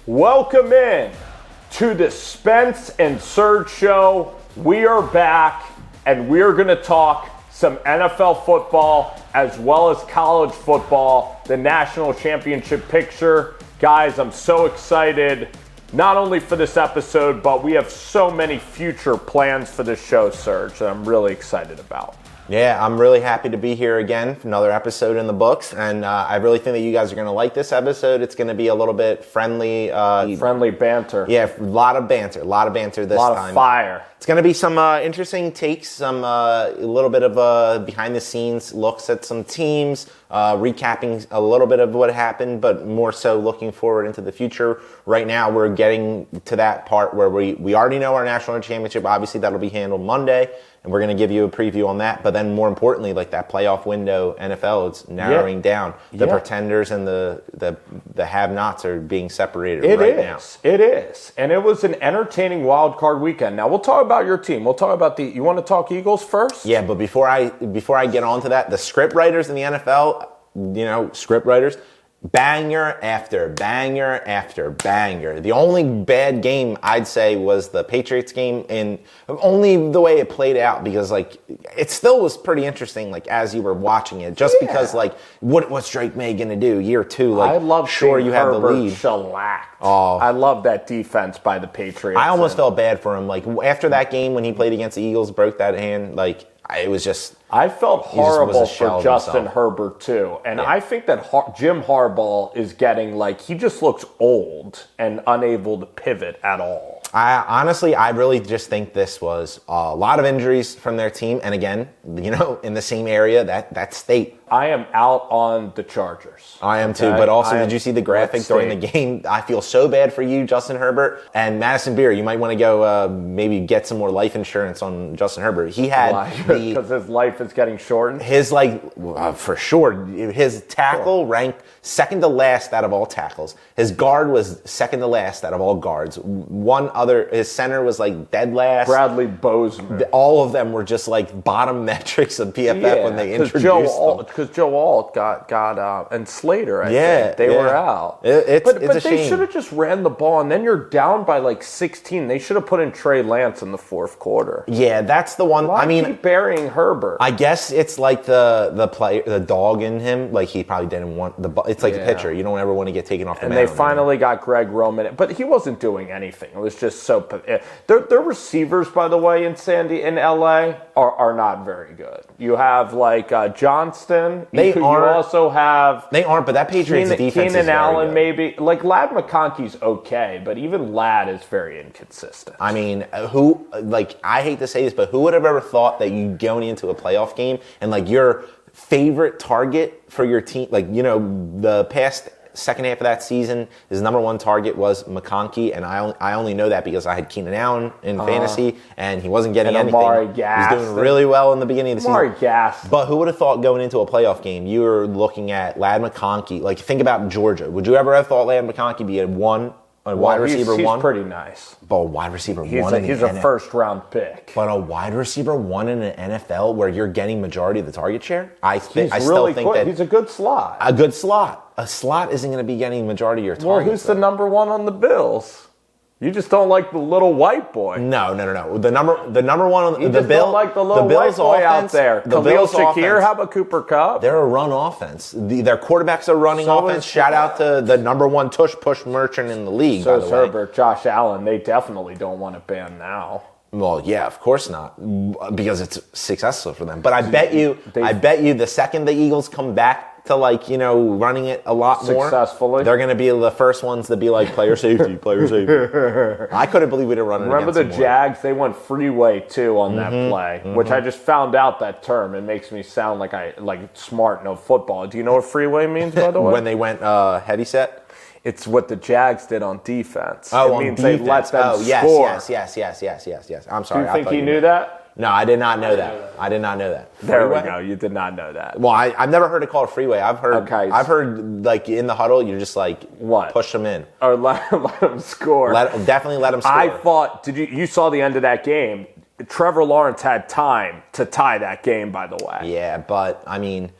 Welcome in to the Spence and Serg show. We are back and we're going to talk some NFL football as well as college football, the national championship picture. Guys, I'm so excited not only for this episode, but we have so many future plans for this show, Serg, that I'm really excited about. Yeah, I'm really happy to be here again for another episode in the books, and I really think that you guys are going to like this episode. It's going to be a little bit friendly. Friendly banter. Yeah, a lot of banter this time. A lot of fire. It's going to be some interesting takes, some a little bit of behind-the-scenes looks at some teams, recapping a little bit of what happened, but more so looking forward into the future. Right now, we're getting to that part where we already know our national championship. Obviously, that'll be handled Monday. And we're going to give you a preview on that. But then more importantly, like that playoff window, NFL, it's narrowing down. The pretenders and the have-nots are being separated now. It is. And it was an entertaining wild card weekend. Now, we'll talk about your team. We'll talk about you want to talk Eagles first? Yeah, but before I get on to that, the script writers in the NFL, script writers, banger after banger after banger. The only bad game I'd say was the Patriots game, and only the way it played out, because it still was pretty interesting as you were watching it, just because what's Drake May gonna do year two? I love sure you have the lead. Shellacked. Oh, I love that defense by the Patriots. I almost felt bad for him. After that game when he played against the Eagles, broke that hand. It was just. I felt horrible for Justin Herbert, too. And I think that Jim Harbaugh is getting, he just looks old and unable to pivot at all. I really just think this was a lot of injuries from their team. And again, in the same area, that state. I am out on the Chargers. I am too, but also did you see the graphic during the game? I feel so bad for you, Justin Herbert. And Madison Beer, you might want to go maybe get some more life insurance on Justin Herbert. He had because his life is getting shortened? His, for sure, his tackle ranked second to last out of all tackles. His guard was second to last out of all guards. His center was dead last. Bradley Bozeman. All of them were just bottom metrics of PFF when they introduced them. Because Joe Alt got and Slater, I think. They were out. It's but a they shame. should have just ran the ball, and then you're down by 16. They should have put in Trey Lance in the fourth quarter. Yeah, that's the one. Why keep burying Herbert? I guess it's the player, the dog in him. He probably didn't want the ball. It's the pitcher. You don't ever want to get taken off the mound. And they finally got Greg Roman, but he wasn't doing anything. It was just so. Their receivers, by the way, in LA are not very good. You have Johnston. They aren't. You also have. They aren't, but that Patriots defense Keenan is very Allen, good. maybe. Ladd McConkey's okay, but even Ladd is very inconsistent. I mean, I hate to say this, but who would have ever thought that you going into a playoff game and your favorite target for your team, the past second half of that season, his number one target was McConkey, and I only know that because I had Keenan Allen in fantasy, and he wasn't getting anything. Amari He was doing really well in the beginning of the season. Gaston. But who would have thought going into a playoff game, you were looking at Ladd McConkey. Think about Georgia. Would you ever have thought Ladd McConkey be a wide receiver he's one? Pretty nice. But a wide receiver one He's a first-round pick. But a wide receiver one in an NFL where you're getting majority of the target share? I still think that he's a good slot. A good slot. A slot isn't going to be getting majority of your targets. Well, who's the number one on the Bills? You just don't like the little white boy. No. The number one on the Bills. Don't like the little white boy out there. Khalil Shakir, how about Cooper Kupp? They're a run offense. Their quarterback's a running offense. Shout out to the number one push merchant in the league. So is Herbert, Josh Allen. They definitely don't want to ban now. Well, yeah, of course not, because it's successful for them. But I bet you the second the Eagles come back to running it a lot more successfully, they're going to be the first ones to be player safety. I couldn't believe we didn't run it. Remember the Jags? They went freeway too on that play, which I just found out that term. It makes me sound like smart, no football. Do you know what freeway means, by the way? When they went heavy set. It's what the Jags did on defense. Oh, it means they let them score. Yes. I'm sorry. Do you think he knew that? No, I did not know that. There we go. You did not know that. Well, I've never heard it called freeway. I've heard in the huddle, you're just what? Push them in. Or let them score. Definitely let them score. I thought, you saw the end of that game. Trevor Lawrence had time to tie that game, by the way. Yeah, but, I mean,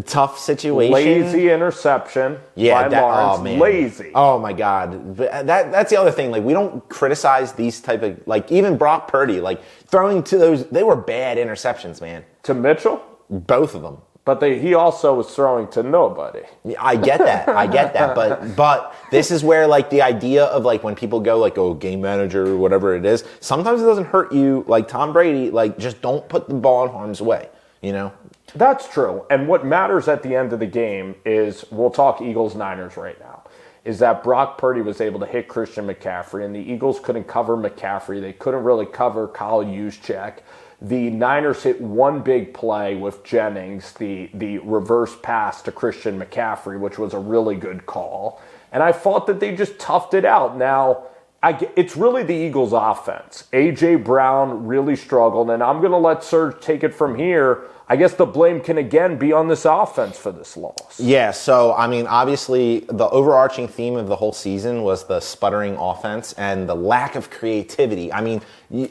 tough situation. Lazy interception. Yeah, by Lawrence. Oh, man. Lazy. Oh my God, that's the other thing. Like, we don't criticize these type of, like, even Brock Purdy, like throwing to those. They were bad interceptions, man. To Mitchell, both of them. But he also was throwing to nobody. I get that. But this is where, like, the idea of, like, when people go, like, oh, game manager or whatever it is, sometimes it doesn't hurt you. Like Tom Brady, like, just don't put the ball in harm's way, you know? That's true. And what matters at the end of the game is, we'll talk Eagles-Niners right now, is that Brock Purdy was able to hit Christian McCaffrey, and the Eagles couldn't cover McCaffrey. They couldn't really cover Kyle Juszczyk. The Niners hit one big play with Jennings, the reverse pass to Christian McCaffrey, which was a really good call. And I thought that they just toughed it out. Now, it's really the Eagles' offense. A.J. Brown really struggled, and I'm going to let Serg take it from here. I guess the blame can again be on this offense for this loss. Yeah, so, I mean, obviously, the overarching theme of the whole season was the sputtering offense and the lack of creativity. I mean,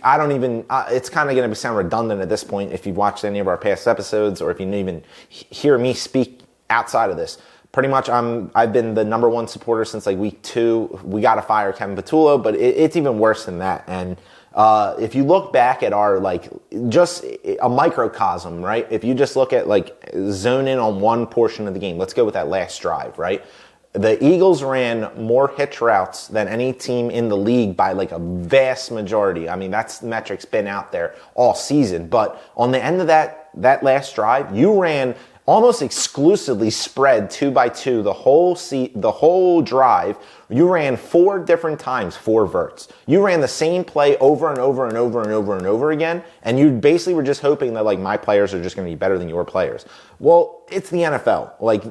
I don't even, it's kind of going to sound redundant at this point if you've watched any of our past episodes or if you didn't even hear me speak outside of this. Pretty much, I've been the number one supporter since, like, week 2. We got to fire Kevin Patullo, but it's even worse than that. And if you look back at our, like, just a microcosm, right? If you just look at, like, zone in on one portion of the game, let's go with that last drive, right? The Eagles ran more hitch routes than any team in the league by, like, a vast majority. I mean, that's the metric's been out there all season. But on the end of that last drive, you ran almost exclusively spread 2x2 the whole drive. You ran 4 different times, 4 verts. You ran the same play over and over and over and over and over again, and you basically were just hoping that, like, my players are just going to be better than your players. Well, it's the NFL. Like,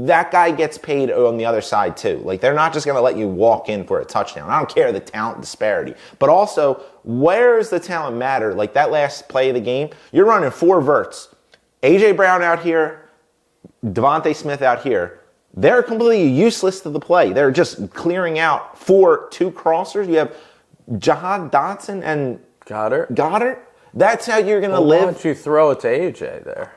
that guy gets paid on the other side too. Like, they're not just going to let you walk in for a touchdown. I don't care the talent disparity. But also, where's the talent matter? Like, that last play of the game, you're running 4 verts. A.J. Brown out here, Devontae Smith out here, they're completely useless to the play. They're just clearing out 2 crossers. You have Jahad Dotson and Goddard. That's how you're going to live. Why don't you throw it to AJ there?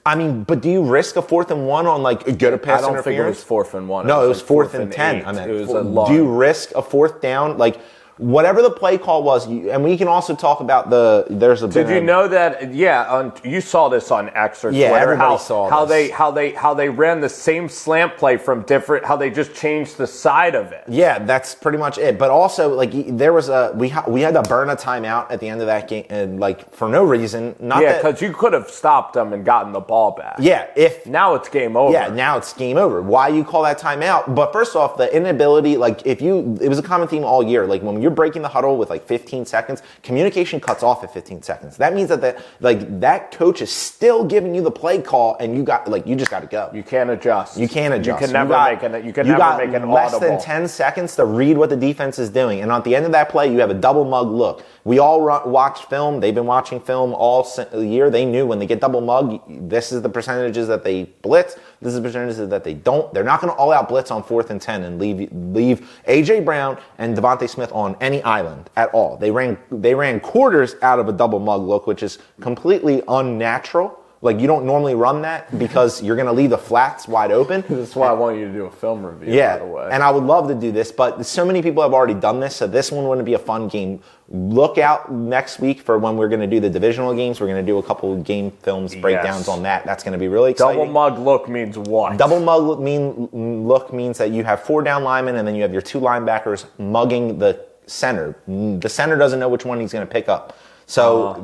I mean, but do you risk a 4th and 1 on, like, get a pass interference? I don't think it was 4th and 1. No, it was 4th and 10. I meant, it was a long. Do you risk a 4th down? Like, whatever the play call was, and we can also talk about Did you know that? Yeah, you saw this on X or Twitter. Yeah, everybody saw this. How they ran the same slant play from different. How they just changed the side of it. Yeah, that's pretty much it. But also, like, there was we had to burn a timeout at the end of that game, and, like, for no reason. Because you could have stopped them and gotten the ball back. Yeah, now it's game over. Yeah, now it's game over. Why you call that timeout? But first off, the inability, like, it was a common theme all year. Like, when you're breaking the huddle with, like, 15 seconds, communication cuts off at 15 seconds. That means that that coach is still giving you the play call, and you just got to go. You can't adjust. You can't adjust. You can never make an less audible. than 10 seconds to read what the defense is doing, and at the end of that play, you have a double mug look. We all watch film. They've been watching film all year. They knew when they get double mug, this is the percentages that they blitz. This is the percentages that they don't. They're not going to all out blitz on 4th and 10 and leave A.J. Brown and Devontae Smith on any island at all. They ran quarters out of a double mug look, which is completely unnatural. Like, you don't normally run that because you're going to leave the flats wide open. That's why I want you to do a film review, yeah, by the way. And I would love to do this, but so many people have already done this, so this one wouldn't be a fun game. Look out next week for when we're going to do the divisional games. We're going to do a couple of game films, breakdowns on that. That's going to be really exciting. Double mug look means what? Double mug look means that you have 4 down linemen, and then you have your 2 linebackers mugging the center. The center doesn't know which one he's going to pick up. So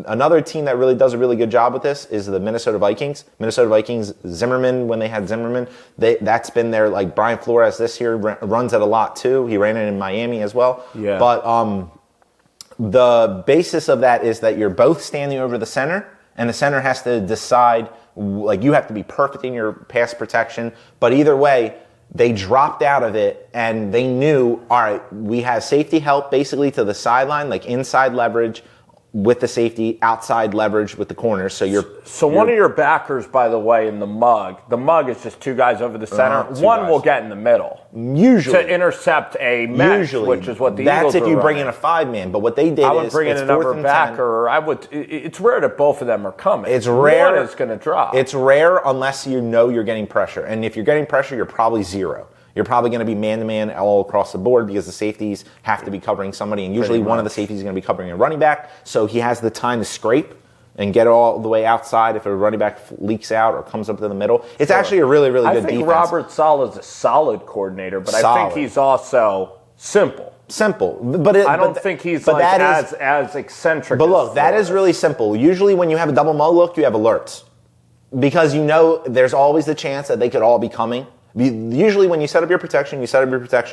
another team that really does a really good job with this is the Minnesota Vikings. Minnesota Vikings, Zimmerman, when they had Zimmerman, that's been their, like, Brian Flores this year runs it a lot too. He ran it in Miami as well. Yeah. But the basis of that is that you're both standing over the center, and the center has to decide, like, you have to be perfect in your pass protection. But either way, they dropped out of it, and they knew, all right, we have safety help basically to the sideline, like inside leverage, with the safety, outside leverage with the corners. So one of your backers, by the way, in the mug is just two guys over the center. One will get in the middle. Usually. To intercept a mesh, which is what the Eagles That's if you are bring running. in a 5-man. But what they did I would is bring in it's another 4th and backer, or I would. It's rare that both of them are coming. It's rare. One is going to drop. It's rare unless you know you're getting pressure. And if you're getting pressure, you're probably zero. You're probably going to be man-to-man all across the board because the safeties have to be covering somebody, and usually one of the safeties is going to be covering a running back, so he has the time to scrape and get all the way outside if a running back leaks out or comes up to the middle. It's actually a really, really good defense. I think Robert Saleh is a solid coordinator, but I think he's also simple. But I don't think he's like as eccentric. But look, that is really simple. Usually when you have a double mug look, you have alerts. Because you know there's always the chance that they could all be coming. Usually when you set up your protection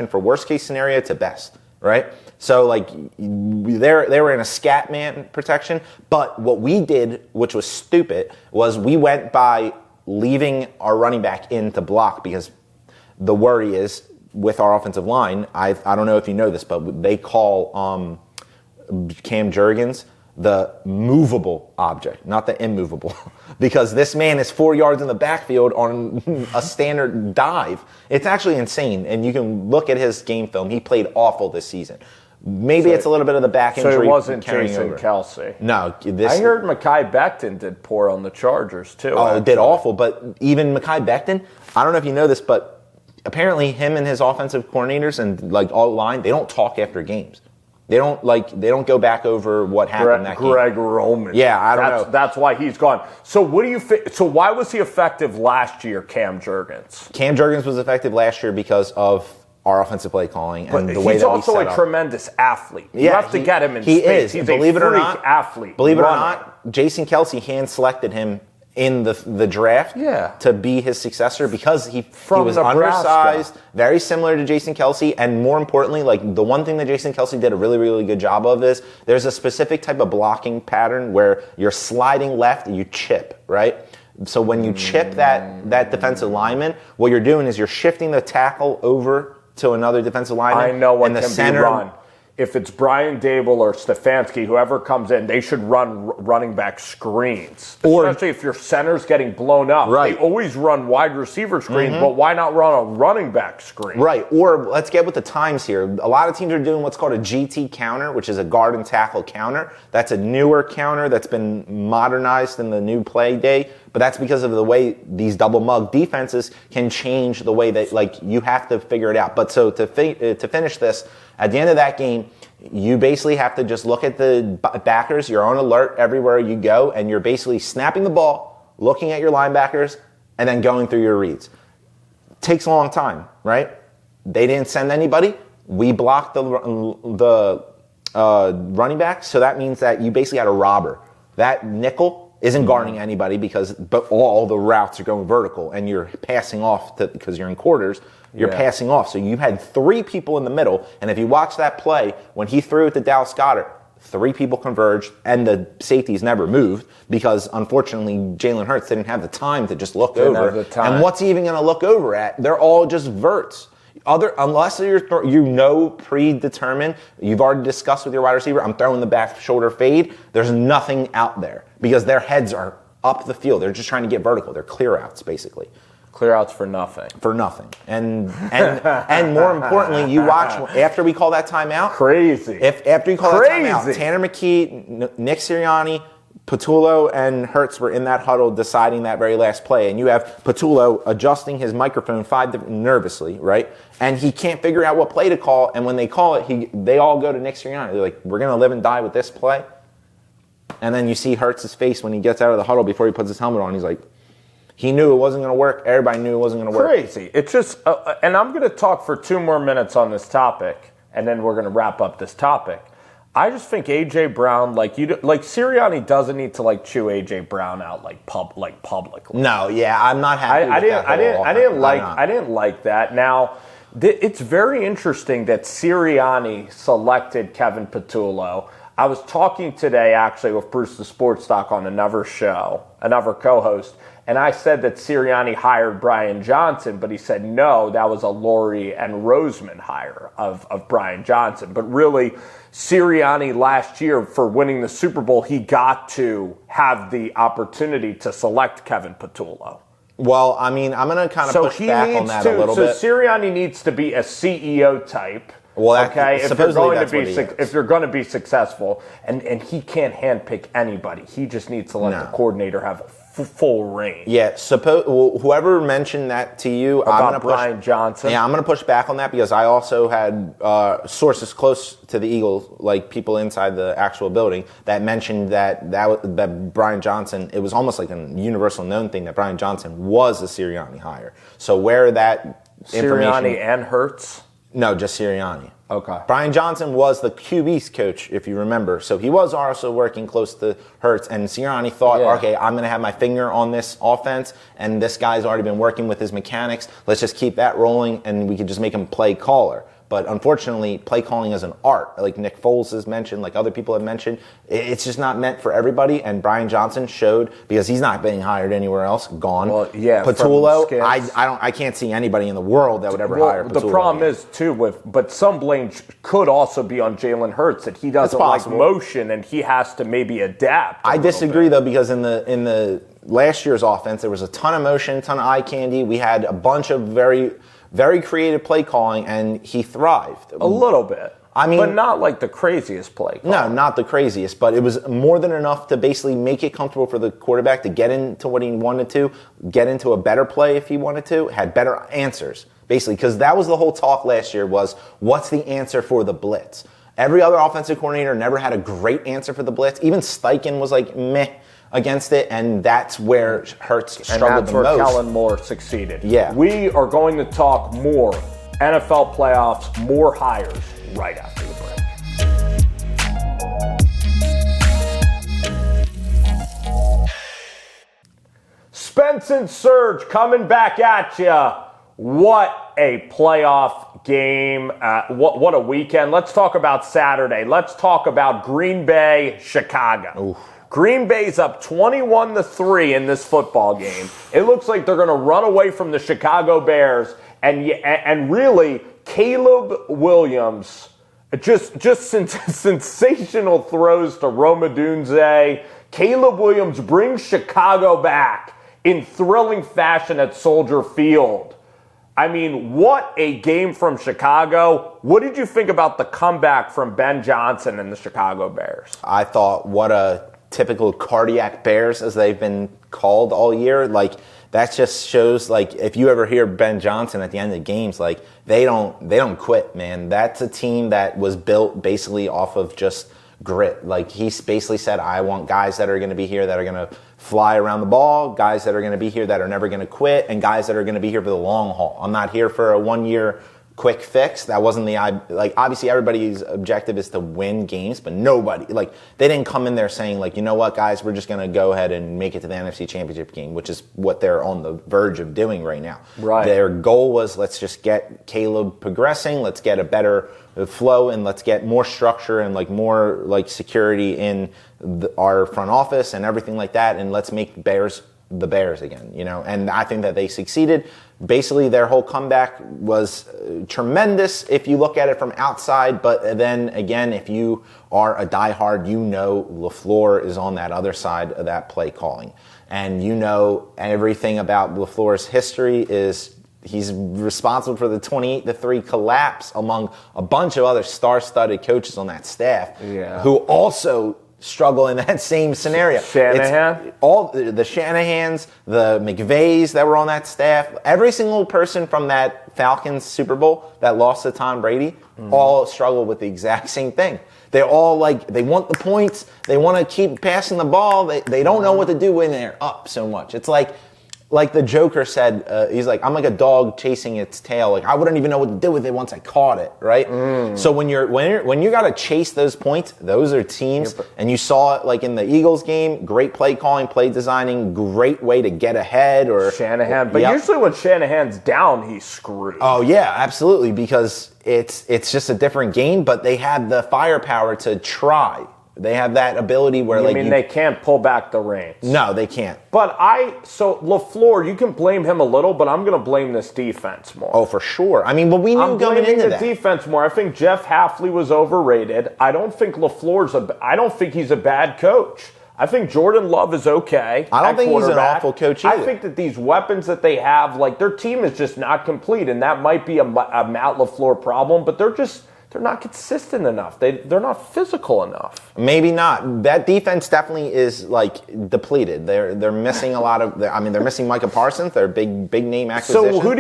for worst case scenario to best, right? So like they were in a scat man protection, but what we did, which was stupid, was we went by leaving our running back in to block, because the worry is with our offensive line, I don't know if you know this, but they call Cam Jurgens the movable object, not the immovable, because this man is 4 yards in the backfield on a standard dive. It's actually insane, and you can look at his game film. He played awful this season. Maybe it's a little bit of the back injury. So it wasn't Jason over. Kelce. No. I heard Mekhi Becton did poor on the Chargers, too. Oh, did awful, but even Mekhi Becton, I don't know if you know this, but apparently him and his offensive coordinators and like all line, they don't talk after games. They don't go back over what happened that game. Greg Roman. Yeah, I don't know. That's why he's gone. So what do you so why was he effective last year, Cam Jurgens? Cam Jurgens was effective last year because of our offensive play calling and the way that we set up. He's also a tremendous athlete. You have to get him in space. He's believe a it or freak not, athlete. Believe it or not, Jason Kelce hand-selected him in the draft to be his successor because he was Nebraska. Undersized, very similar to Jason Kelce, and more importantly, like the one thing that Jason Kelce did a really, really good job of is there's a specific type of blocking pattern where you're sliding left and you chip, right? So when you chip that defensive lineman, what you're doing is you're shifting the tackle over to another defensive lineman. I know what and can be run. If it's Brian Dable or Stefanski, whoever comes in, they should run running back screens. Especially if your center's getting blown up. Right. They always run wide receiver screens, but why not run a running back screen? Right. Or let's get with the times here. A lot of teams are doing what's called a GT counter, which is a guard and tackle counter. That's a newer counter that's been modernized in the new play day. But that's because of the way these double mug defenses can change the way that, like, you have to figure it out. But so to finish this, at the end of that game, you basically have to just look at the backers. You're on alert everywhere you go, and you're basically snapping the ball, looking at your linebackers, and then going through your reads. Takes a long time, right? They didn't send anybody. We blocked the running back, so that means that you basically had a robber. That nickel isn't guarding anybody but all the routes are going vertical, and you're passing off because you're in quarters. You're passing off. So you had three people in the middle, and if you watch that play, when he threw it to Dallas Goedert, three people converged, and the safeties never moved because, unfortunately, Jalen Hurts didn't have the time to just look over. And what's he even going to look over at? They're all just verts. Unless you're predetermined, you've already discussed with your wide receiver, I'm throwing the back shoulder fade, there's nothing out there because their heads are up the field. They're just trying to get vertical. They're clear outs, basically. Clear outs for nothing. For nothing. And more importantly, you watch after we call that timeout. Crazy. After you call that timeout, Tanner McKee, Nick Sirianni, Patullo and Hurts were in that huddle deciding that very last play. And you have Patullo adjusting his microphone nervously, right? And he can't figure out what play to call. And when they call it, they all go to Nick Sirianni. They're like, we're going to live and die with this play. And then you see Hurts' face when he gets out of the huddle before he puts his helmet on. He's like, he knew it wasn't going to work. Everybody knew it wasn't going to work. Crazy. It's just, and I'm going to talk for 2 more minutes on this topic, and then we're going to wrap up this topic. I just think A.J. Brown, Sirianni doesn't need to chew A.J. Brown out publicly. No, yeah, I'm not happy. I didn't like that. Now, it's very interesting that Sirianni selected Kevin Patullo. I was talking today actually with Bruce the Sports Doc on another show, another co-host, And I said that Sirianni hired Brian Johnson, but he said no, that was a Laurie and Roseman hire of Brian Johnson. But really, Sirianni last year, for winning the Super Bowl, he got to have the opportunity to select Kevin Patullo. Well, I mean, I'm going to kind of push back on that a little bit. So Sirianni needs to be a CEO type. Well, okay, if you're going to be successful, and he can't handpick anybody, he just needs to let the coordinator have full reign. Yeah, whoever mentioned that to you about Brian Johnson. Yeah, I'm going to push back on that because I also had sources close to the Eagles, like people inside the actual building, that mentioned that Brian Johnson. It was almost like a universal known thing that Brian Johnson was a Sirianni hire. So where that Sirianni and Hurts. No, just Sirianni. Okay. Brian Johnson was the QB's coach, if you remember. So he was also working close to Hurts. And Sirianni thought, okay, I'm going to have my finger on this offense, and this guy's already been working with his mechanics. Let's just keep that rolling, and we can just make him play caller. But unfortunately, play calling is an art. Like Nick Foles has mentioned, like other people have mentioned, it's just not meant for everybody. And Brian Johnson showed, because he's not being hired anywhere else, gone. Well, yeah, Patullo, I can't see anybody in the world that would ever hire Patullo. The problem is too but some blame could also be on Jalen Hurts, that he doesn't like motion and he has to maybe adapt. I disagree though, because in the last year's offense there was a ton of motion, ton of eye candy. We had a bunch of very creative play calling, and he thrived. A little bit. I mean, but not like the craziest play calling. No, not the craziest, but it was more than enough to basically make it comfortable for the quarterback to get into what he wanted to, get into a better play if he wanted to, had better answers, basically, because that was the whole talk last year was, what's the answer for the blitz? Every other offensive coordinator never had a great answer for the blitz. Even Steichen was like, meh against it, and that's where Hurts struggled the most. And that's where Kellen Moore succeeded. Yeah. We are going to talk more NFL playoffs, more hires right after the break. Spence and Serg coming back at you. What a playoff game. What a weekend. Let's talk about Saturday. Let's talk about Green Bay, Chicago. Oof. Green Bay's up 21-3 in this football game. It looks like they're going to run away from the Chicago Bears, and really, Caleb Williams, just sensational throws to Rome Odunze. Caleb Williams brings Chicago back in thrilling fashion at Soldier Field. I mean, what a game from Chicago. What did you think about the comeback from Ben Johnson and the Chicago Bears? I thought, what a typical cardiac Bears, as they've been called all year. Like, that just shows, like, if you ever hear Ben Johnson at the end of games, like, they don't quit, man. That's a team that was built basically off of just grit. Like, he's basically said, I want guys that are going to be here that are going to fly around the ball, guys that are going to be here that are never going to quit, and guys that are going to be here for the long haul. I'm not here for a 1 year quick fix. That wasn't obviously everybody's objective is to win games, but nobody, they didn't come in there saying, you know what, guys, we're just going to go ahead and make it to the NFC Championship game, which is what they're on the verge of doing right now. Right. Their goal was, let's just get Caleb progressing, let's get a better flow, and let's get more structure and more security in our front office and everything like that, and let's make the Bears again, and I think that they succeeded. Basically, their whole comeback was tremendous if you look at it from outside, but then again, if you are a diehard, LaFleur is on that other side of that play calling, and everything about LaFleur's history is he's responsible for the 28-3 collapse among a bunch of other star-studded coaches on that staff, who also struggle in that same scenario. Shanahan? It's all the Shanahans, the McVays that were on that staff, every single person from that Falcons Super Bowl that lost to Tom Brady, all struggle with the exact same thing. They all they want the points, they want to keep passing the ball, they don't know what to do when they're up so much. It's like the Joker said, he's like, I'm like a dog chasing its tail. I wouldn't even know what to do with it once I caught it, right? So when you got to chase those points, those are teams. And you saw it in the Eagles game, great play calling, play designing, great way to get ahead. Or Shanahan, but usually when Shanahan's down, he's screwed. Oh yeah, absolutely, because it's just a different game. But they had the firepower to try. They have that ability where they can't pull back the reins. No, they can't. But so LaFleur, you can blame him a little, but I'm going to blame this defense more. Oh, for sure. I mean, but we knew going into that. the defense more. I think Jeff Hafley was overrated. I don't think I don't think he's a bad coach. I think Jordan Love is okay. I don't think he's an awful coach either. I think that these weapons that they have, their team is just not complete, and that might be a Matt LaFleur problem, but they're not consistent enough. They're not physical enough. Maybe not. That defense definitely is depleted. They're missing a lot of. They're missing Micah Parsons. They're a big name acquisition. So who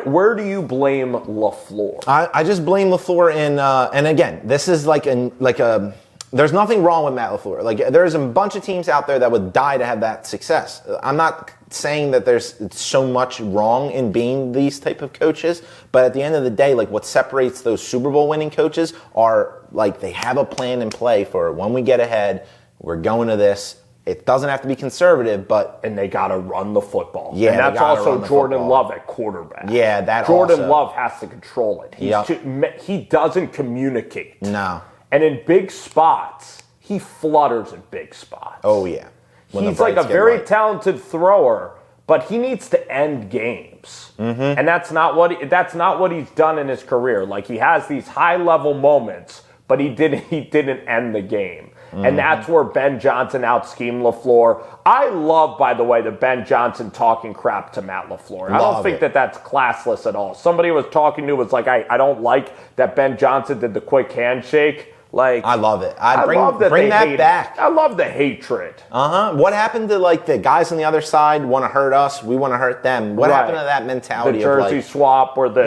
where do you blame LaFleur? I just blame LaFleur in. And again, this is there's nothing wrong with Matt LaFleur. There's a bunch of teams out there that would die to have that success. I'm not saying that there's so much wrong in being these type of coaches, but at the end of the day, what separates those Super Bowl winning coaches are they have a plan in play for when we get ahead, we're going to this. It doesn't have to be conservative, and they got to run the football. Yeah, and that's also Jordan Love at quarterback. Yeah, that Jordan Love has to control it. He doesn't communicate. No. And in big spots, he flutters in big spots. Oh, yeah. He's a very talented thrower, but he needs to end games. Mm-hmm. And that's not what he's done in his career. He has these high-level moments, but he didn't end the game. Mm-hmm. And that's where Ben Johnson out-schemed LaFleur. I love, by the way, the Ben Johnson talking crap to Matt LaFleur. I don't think that's classless at all. Somebody I was talking to was like, I don't like that Ben Johnson did the quick handshake. I love it. Bring that back. I love the hatred. What happened to the guys on the other side want to hurt us, we want to hurt them? What happened to that mentality? The jersey swap or the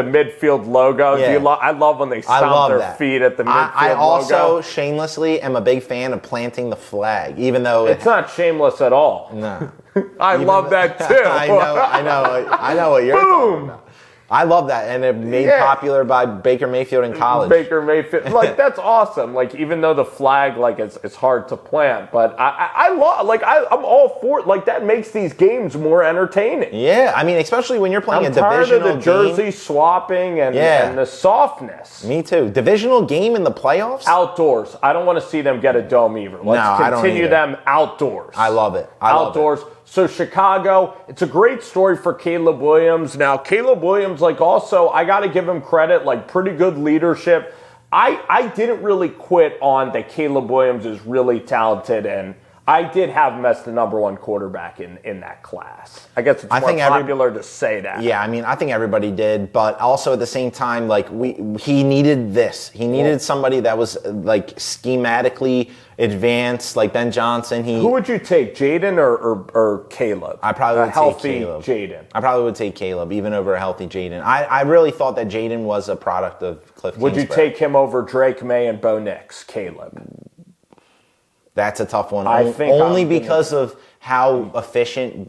midfield logo. Yeah. I love when they stomp their feet at the midfield logo. I also shamelessly am a big fan of planting the flag, even though it's not shameless at all. No, I love that too. I know what you're talking about. I love that, and it made popular by Baker Mayfield in college. Baker Mayfield, that's awesome. Even though the flag, it's hard to plant, but I'm all for it. That makes these games more entertaining. Yeah, especially when you're playing a divisional game. I'm tired of the jersey swapping and the softness. Me too. Divisional game in the playoffs? Outdoors. I don't want to see them get a dome either. Let's continue them outdoors. I love it. Outdoors. So Chicago, it's a great story for Caleb Williams. Now, Caleb Williams, also, I got to give him credit, pretty good leadership. I didn't really quit on that Caleb Williams is really talented, and I did have him as the number one quarterback in that class. I guess it's more popular to say that. Yeah, I think everybody did, but also at the same time, he needed this. He needed somebody that was schematically advanced, like Ben Johnson. Who would you take, Jaden or Caleb? I probably would take Caleb. Jaden. I probably would take Caleb, even over a healthy Jaden. I really thought that Jaden was a product of Cliff Kingsbury. Would you take him over Drake May and Bo Nix, Caleb? That's a tough one. Only because of how efficient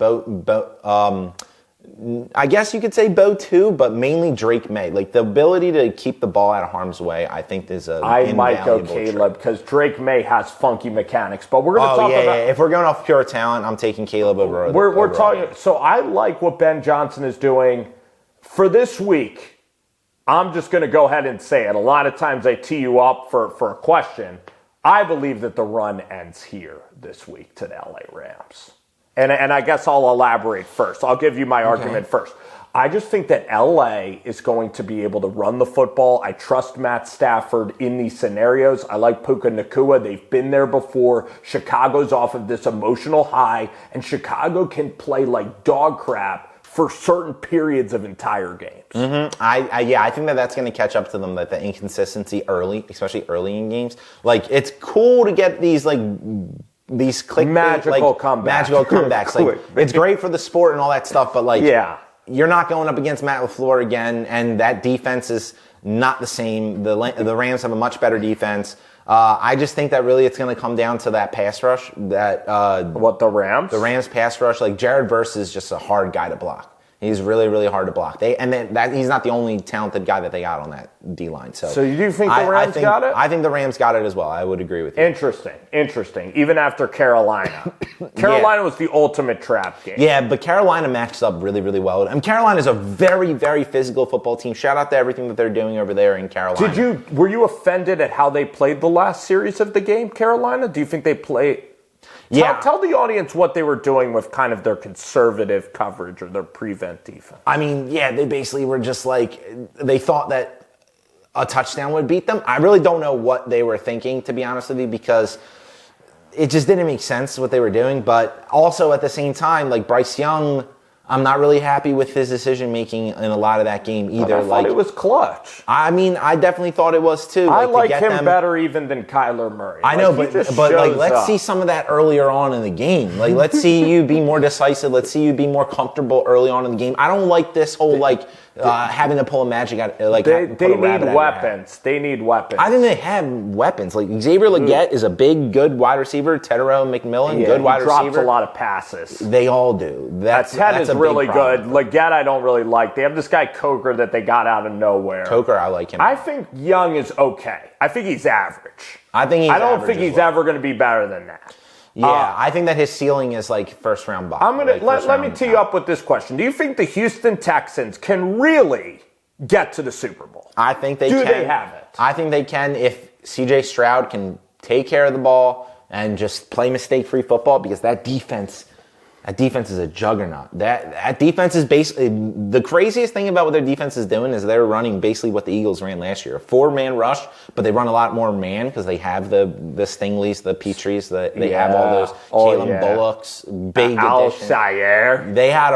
I guess you could say Bo too, but mainly Drake May. The ability to keep the ball out of harm's way, I think is a I might go Caleb because Drake May has funky mechanics. But we're going to talk about. If we're going off pure talent, I'm taking Caleb over. We're talking. So I like what Ben Johnson is doing for this week. I'm just going to go ahead and say it. A lot of times I tee you up for a question. I believe that the run ends here this week to the LA Rams. And I guess I'll elaborate first. I'll give you my argument first. I just think that LA is going to be able to run the football. I trust Matt Stafford in these scenarios. I like Puka Nacua. They've been there before. Chicago's off of this emotional high, and Chicago can play like dog crap for certain periods of entire games. Mm-hmm. I think that's going to catch up to them, the inconsistency early, especially early in games. It's cool to get these magical comebacks. It's great for the sport and all that stuff, but you're not going up against Matt LaFleur again, and that defense is not the same. The Rams have a much better defense. I just think that really it's going to come down to that pass rush. The Rams? The Rams pass rush. Jared Verse is just a hard guy to block. He's really, really hard to block. He's not the only talented guy that they got on that D-line. So you do think the Rams got it? I think the Rams got it as well. I would agree with you. Interesting. Even after Carolina. Carolina was the ultimate trap game. Yeah, but Carolina matched up really, really well. And Carolina is a very, very physical football team. Shout out to everything that they're doing over there in Carolina. Were you offended at how they played the last series of the game, Carolina? Do you think they played... Yeah. Tell the audience what they were doing with kind of their conservative coverage or their prevent defense. I mean, yeah, they basically were just like, they thought that a touchdown would beat them. I really don't know what they were thinking, to be honest with you, because it just didn't make sense what they were doing. But also at the same time, like Bryce Young, I'm not really happy with his decision making in a lot of that game either. I thought it was clutch. I mean, I definitely thought it was too. I like him better even than Kyler Murray. I know, but like, let's see some of that earlier on in the game. Like, let's see you be more decisive. Let's see you be more comfortable early on in the game. I don't like this whole having to pull a magic out. Like, they need weapons. They need weapons. I think they have weapons. Like Xavier Legette is a big, good wide receiver. Tedero McMillan, good wide receiver. Drops a lot of passes. They all do. That's is really good. Legette, I don't really like. They have this guy Coker that they got out of nowhere. Coker, I like him. I think Young is okay. I think he's average. I don't think he's ever going to be better than that. Yeah, I think that his ceiling is like first round bottom. Let me tee you up with this question. Do you think the Houston Texans can really get to the Super Bowl? I think they can. Do they have it? I think they can if C.J. Stroud can take care of the ball and just play mistake-free football, because that defense is a juggernaut. That defense is basically, the craziest thing about what their defense is doing is they're running basically what the Eagles ran last year. A 4-man rush, but they run a lot more man because they have the Stingleys, the Petries, they have all those Caleb Bullocks, big addition. They got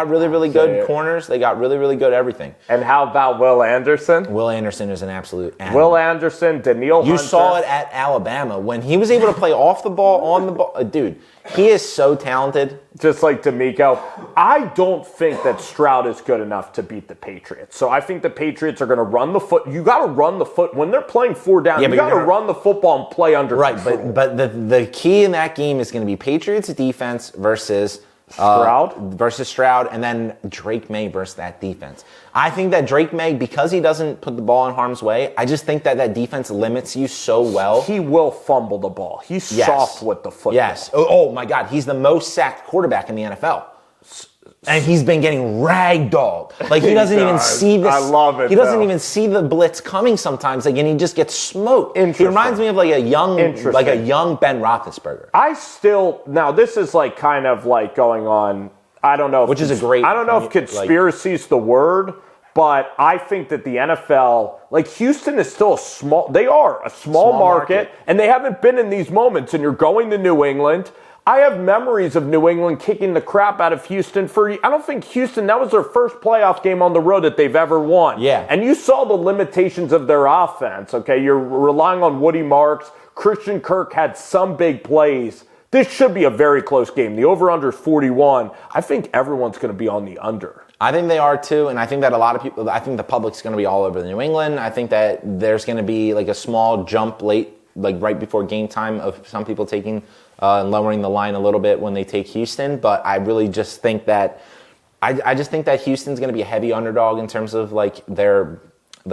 really, really good corners. They got really, really good everything. And how about Will Anderson? Will Anderson is an absolute animal. Will Anderson, Daniil Hunter. You saw it at Alabama when he was able to play off the ball, on the ball. Dude, he is so talented. Just like D'Amico. I don't think that Stroud is good enough to beat the Patriots. So I think the Patriots are going to run the foot. You got to run the foot. When they're playing 4 down, you got to run the football and play under control. Right, but the key in that game is going to be Patriots defense versus Stroud, and then Drake May versus that defense. I think that Drake May, because he doesn't put the ball in harm's way, I just think that defense limits you so well. He will fumble the ball. He's soft with the football. Yes. Oh my God, he's the most sacked quarterback in the NFL. And he's been getting ragdolled. Like, he doesn't even see this. I love it. He doesn't even see the blitz coming sometimes. Like, and he just gets smoked. He reminds me of like a young Ben Roethlisberger. Now this is like kind of like going on. I don't know. I don't know if conspiracy is the word, but I think that the NFL, like Houston is still they are a small market, and they haven't been in these moments, and you're going to New England. I have memories of New England kicking the crap out of Houston I don't think Houston, that was their first playoff game on the road that they've ever won. Yeah. And you saw the limitations of their offense, okay? You're relying on Woody Marks. Christian Kirk had some big plays. This should be a very close game. The over-under is 41. I think everyone's going to be on the under. I think they are too, and I think that a lot of people, I think the public's going to be all over New England. I think that there's going to be like a small jump late, like right before game time, of some people taking and lowering the line a little bit when they take Houston. But I really just think that I just think that Houston's going to be a heavy underdog in terms of like the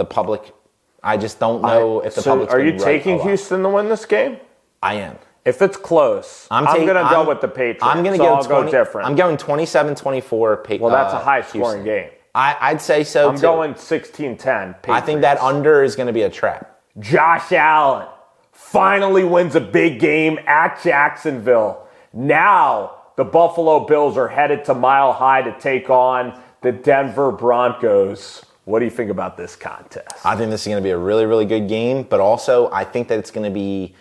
public. I just don't know if the public's going to be right. Are you taking Houston to win this game? I am. If it's close, I'm going to go with the Patriots. I'm going to go different. I'm going 27-24 Patriots. Well, that's a high-scoring game. I'd say so, I'm going 16-10 Patriots. I think that under is going to be a trap. Josh Allen finally wins a big game at Jacksonville. Now the Buffalo Bills are headed to Mile High to take on the Denver Broncos. What do you think about this contest? I think this is going to be a really, really good game, but also I think that it's going to be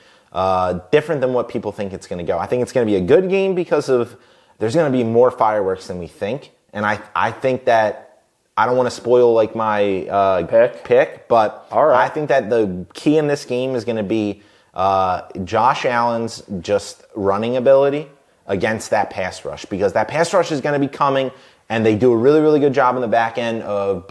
different than what people think it's going to go. I think it's going to be a good game because there's going to be more fireworks than we think. And I think that I don't want to spoil like my pick, but all right. I think that the key in this game is going to be Josh Allen's just running ability against that pass rush, because that pass rush is going to be coming, and they do a really, really good job in the back end of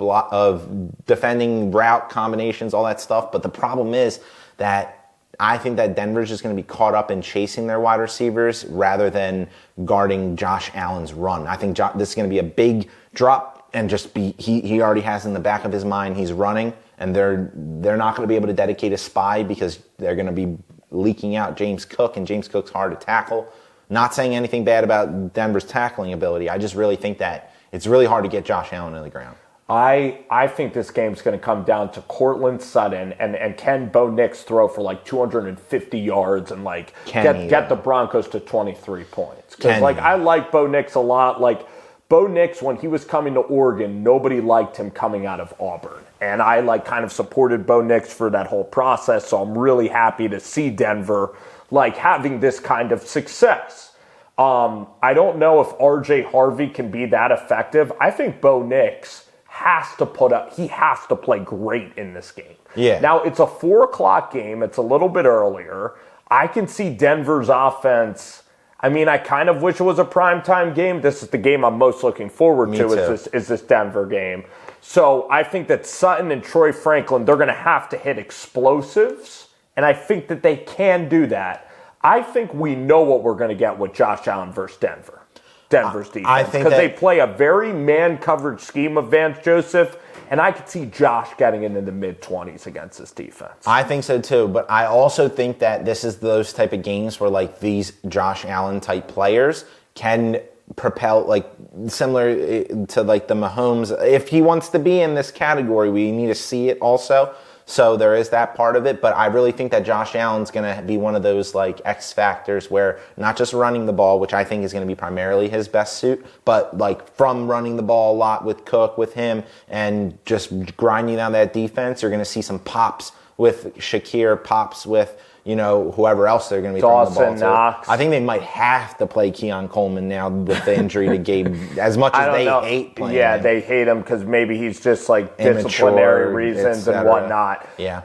defending route combinations, all that stuff. But the problem is that I think that Denver's just going to be caught up in chasing their wide receivers rather than guarding Josh Allen's run. I think this is going to be a big drop and just be he already has in the back of his mind he's running, and they're not going to be able to dedicate a spy because they're going to be leaking out James Cook, and James Cook's hard to tackle. Not saying anything bad about Denver's tackling ability. I just really think that it's really hard to get Josh Allen to the ground. I think this game's going to come down to Cortland Sutton and can Bo Nix throw for like 250 yards and like get the Broncos to 23 points. Because I like Bo Nix a lot. Like Bo Nix, when he was coming to Oregon, nobody liked him coming out of Auburn. And I like kind of supported Bo Nix for that whole process. So I'm really happy to see Denver like having this kind of success. I don't know if RJ Harvey can be that effective. I think Bo Nix has to play great in this game. Yeah. Now, it's a 4:00 game. It's a little bit earlier. I can see Denver's offense. I mean, I kind of wish it was a primetime game. This is the game I'm most looking forward to is this Denver game. So I think that Sutton and Troy Franklin, they're going to have to hit explosives, and I think that they can do that. I think we know what we're going to get with Josh Allen versus Denver's defense, because they play a very man-covered scheme of Vance Joseph, and I could see Josh getting into the mid-20s against this defense. I think so too, but I also think that this is those type of games where like these Josh Allen type players can propel, like similar to like the Mahomes. If he wants to be in this category, we need to see it also. So there is that part of it, but I really think that Josh Allen's going to be one of those like X factors where not just running the ball, which I think is going to be primarily his best suit, but like from running the ball a lot with Cook, with him, and just grinding down that defense, you're going to see some pops with Shakir, pops with, you know, whoever else they're going to be throwing the ball to. Knox. I think they might have to play Keon Coleman now with the injury to Gabe, as much as they hate playing him. They hate him because maybe he's just like disciplinary reasons and whatnot. Yeah.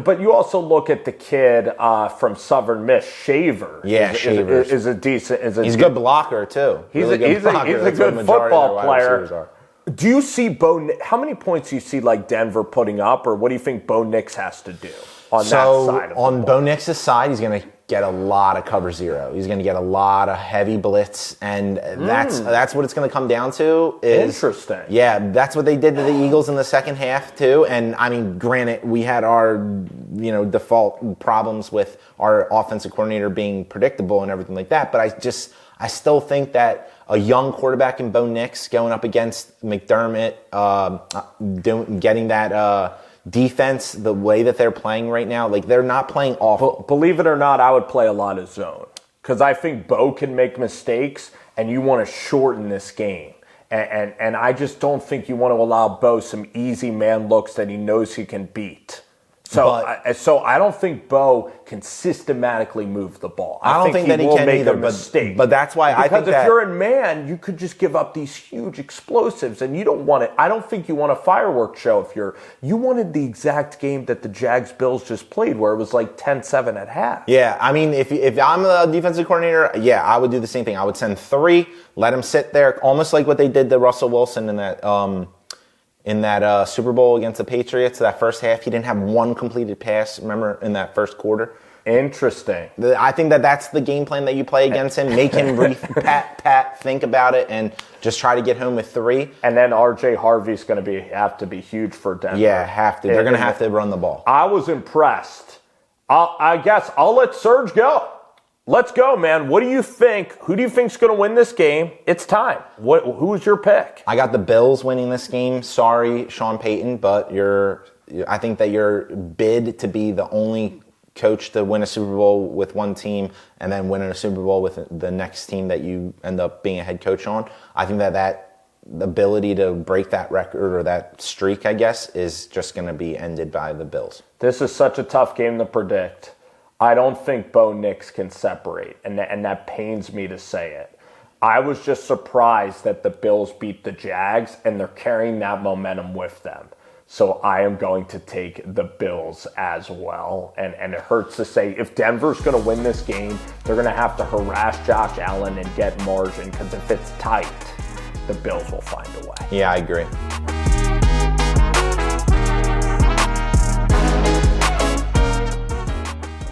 But you also look at the kid from Southern Miss, Shaver. Yeah, Shaver is a decent. He's a good blocker too. He's a good football player. Do you see how many points do you see like Denver putting up, or what do you think Bo Nix has to do on that side of the ball? On Bo Nix's side, he's going to get a lot of cover zero. He's going to get a lot of heavy blitz, and that's what it's going to come down to. Interesting. Yeah, that's what they did to the Eagles in the second half too. And I mean, granted, we had our default problems with our offensive coordinator being predictable and everything like that, but I still think that a young quarterback in Bo Nix going up against McDermott, getting that defense the way that they're playing right now, like they're not playing awful. Believe it or not, I would play a lot of zone because I think Bo can make mistakes, and you want to shorten this game. And I just don't think you want to allow Bo some easy man looks that he knows he can beat. So I don't think Bo can systematically move the ball. I don't think that he can either, but that's why I think that... Because if you're in man, you could just give up these huge explosives, and you don't want it. I don't think you want a fireworks show if you wanted the exact game that the Jags-Bills just played, where it was like 10-7 at half. Yeah, I mean, if I'm a defensive coordinator, yeah, I would do the same thing. I would send 3, let him sit there, almost like what they did to Russell Wilson in that Super Bowl against the Patriots. That first half, he didn't have one completed pass, remember, in that first quarter. Interesting. I think that's the game plan that you play against him. Make him think about it, and just try to get home with 3. And then RJ Harvey's going to have to be huge for Denver. Yeah, have to. They're going to have to run the ball. I was impressed. I guess I'll let Serg go. Let's go, man. What do you think? Who do you think's going to win this game? It's time. Who's your pick? I got the Bills winning this game. Sorry, Sean Payton, but I think that your bid to be the only coach to win a Super Bowl with one team and then winning a Super Bowl with the next team that you end up being a head coach on, I think that ability to break that record or that streak, I guess, is just going to be ended by the Bills. This is such a tough game to predict. I don't think Bo Nix can separate, and that pains me to say it. I was just surprised that the Bills beat the Jags, and they're carrying that momentum with them. So I am going to take the Bills as well. And it hurts to say, if Denver's going to win this game, they're going to have to harass Josh Allen and get margin, because if it's tight, the Bills will find a way. Yeah, I agree.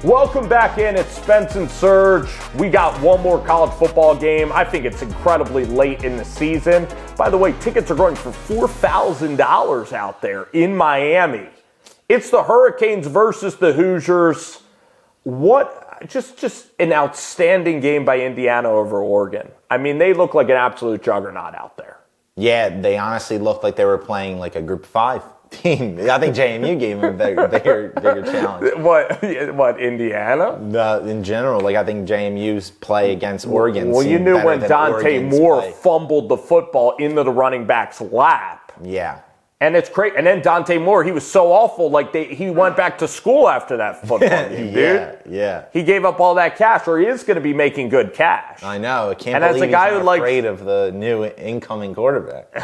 Welcome back in. It's Spence and Serg. We got one more college football game. I think it's incredibly late in the season. By the way, tickets are going for $4,000 out there in Miami. It's the Hurricanes versus the Hoosiers. Just an outstanding game by Indiana over Oregon. I mean, they look like an absolute juggernaut out there. Yeah, they honestly looked like they were playing like a Group 5 team. I think JMU gave them a bigger challenge. What, Indiana? In general, like I think JMU's play against Oregon. Well, you knew when Dante Moore fumbled the football into the running back's lap. Yeah. And it's great. And then Dante Moore, he was so awful, like he went back to school after that football game, dude. Yeah. He gave up all that cash, or he is going to be making good cash. I know. I can't and believe as a guy he's who not afraid of the new incoming quarterback.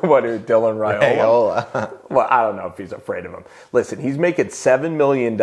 What, Dylan Raiola? Raiola. Well, I don't know if he's afraid of him. Listen, he's making $7 million.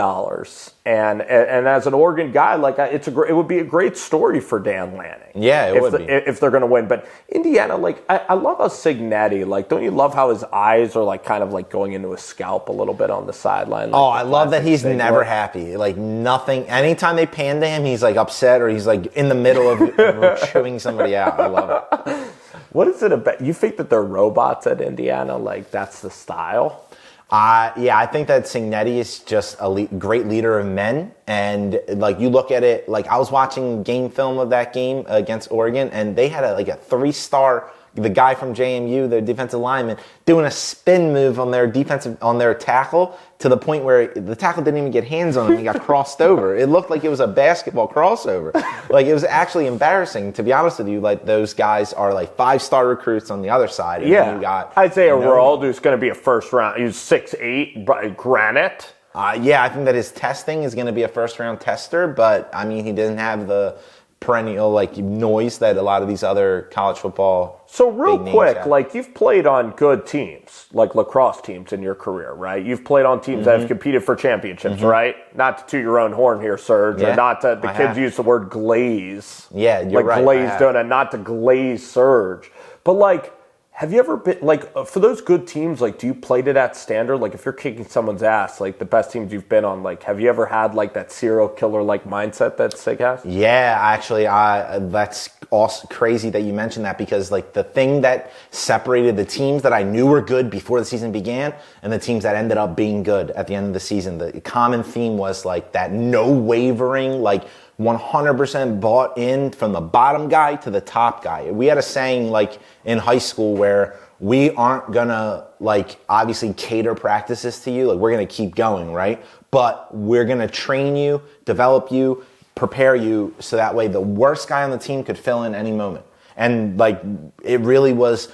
And as an Oregon guy, like it would be a great story for Dan Lanning. Yeah, it would be. If they're going to win. But Indiana, like, I love how Cignetti, like, don't you love how his eyes are, like, kind of, like, going into his scalp a little bit on the sideline? Like I love that he's never happy. Like, nothing. Anytime they pan to him, he's, like, upset or he's, like, in the middle of chewing somebody out. I love it. What is it about? You think that they're robots at Indiana? Like, that's the style? Yeah, I think that Cignetti is just a great leader of men. And, like, you look at it, like, I was watching game film of that game against Oregon, and they had a 3-star, the guy from JMU, their defensive lineman, doing a spin move on their tackle to the point where the tackle didn't even get hands on him. He got crossed over. It looked like it was a basketball crossover. Like, it was actually embarrassing, to be honest with you. Like, those guys are like 5-star recruits on the other side. And yeah. You got Isaiah Roald, who's going to be a first round. He's 6'8", granite. Yeah, I think that his testing is going to be a first-round tester, but, I mean, he didn't have the perennial, like, noise that a lot of these other college football So real quick, like, you've played on good teams, like lacrosse teams in your career, right? You've played on teams that have competed for championships, right? Not to toot your own horn here, Serg, or not to, the kids use the word glaze. Yeah, you're right. Like glaze donut, not to glaze Serg. But, like, have you ever been, like, for those good teams, like, do you play to that standard? Like, if you're kicking someone's ass, like, the best teams you've been on, like, have you ever had, like, that serial killer-like mindset that Sig has? Yeah, actually, that's also crazy that you mentioned that because, like, the thing that separated the teams that I knew were good before the season began and the teams that ended up being good at the end of the season, the common theme was, like, that no wavering, like, 100% bought in from the bottom guy to the top guy. We had a saying, like, in high school where we aren't gonna, like, obviously cater practices to you. Like, we're gonna keep going, right? But we're gonna train you, develop you, prepare you so that way the worst guy on the team could fill in any moment. And, like, it really was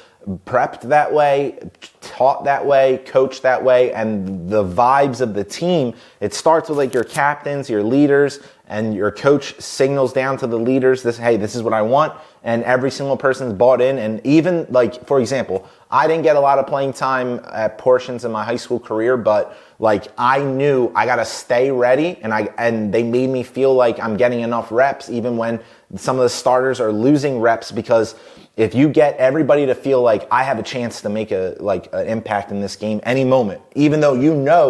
prepped that way, taught that way, coached that way, and the vibes of the team, it starts with, like, your captains, your leaders, and your coach signals down to the leaders, this is what I want, and every single person's bought in. And even, like, for example, I didn't get a lot of playing time at portions in my high school career, but, like, I knew I got to stay ready, and they made me feel like I'm getting enough reps even when some of the starters are losing reps, because if you get everybody to feel like I have a chance to make an impact in this game any moment, even though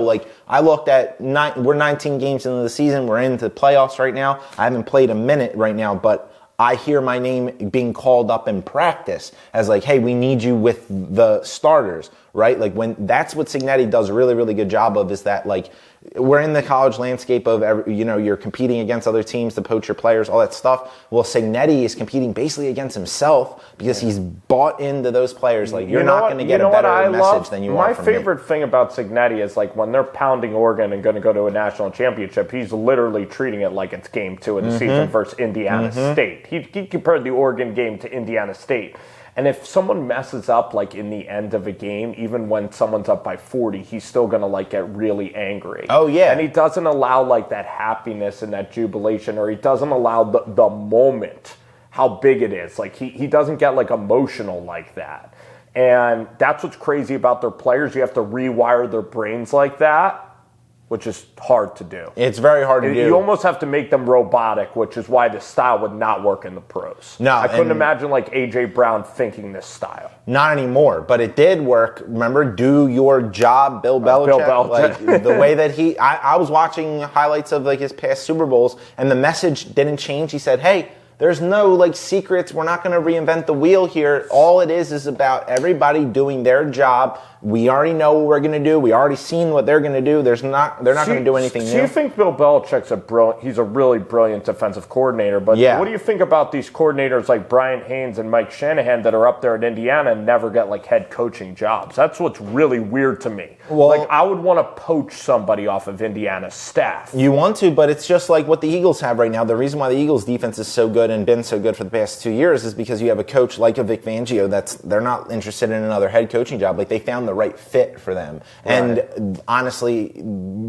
like, I looked at we're 19 games into the season, we're into playoffs right now. I haven't played a minute right now, but I hear my name being called up in practice as like, hey, we need you with the starters, right? Like, when that's what Cignetti does a really, really good job of, is that, like, we're in the college landscape of, you're competing against other teams to poach your players, all that stuff. Well, Cignetti is competing basically against himself because he's bought into those players. Like, you're not going to get a better message than you are from me. My favorite thing about Cignetti is, like, when they're pounding Oregon and going to go to a national championship, he's literally treating it like it's game 2 of the season versus Indiana State. He compared the Oregon game to Indiana State. And if someone messes up, like, in the end of a game, even when someone's up by 40, he's still going to, like, get really angry. Oh, yeah. And he doesn't allow, like, that happiness and that jubilation, or he doesn't allow the moment, how big it is. Like, he doesn't get, like, emotional like that. And that's what's crazy about their players. You have to rewire their brains like that. which is hard to do. It's very hard to do. You almost have to make them robotic, which is why this style would not work in the pros. No, I couldn't imagine like A.J. Brown thinking this style. Not anymore, but it did work. Remember, do your job, Bill Belichick. Bill Belichick. Like, the way that I was watching highlights of like his past Super Bowls, and the message didn't change. He said, hey, there's no like secrets. We're not going to reinvent the wheel here. All it is about everybody doing their job. We already know what we're going to do. We already seen what they're going to do. They're not going to do anything new. Do you think Bill Belichick's he's a really brilliant defensive coordinator, but what do you think about these coordinators like Brian Haynes and Mike Shanahan that are up there at Indiana and never get like head coaching jobs? That's what's really weird to me. Well, like I would want to poach somebody off of Indiana's staff. You want to, but it's just like what the Eagles have right now. The reason why the Eagles defense is so good and been so good for the past 2 years is because you have a coach like a Vic Fangio they're not interested in another head coaching job. Like they found the right fit for them. Right. And honestly,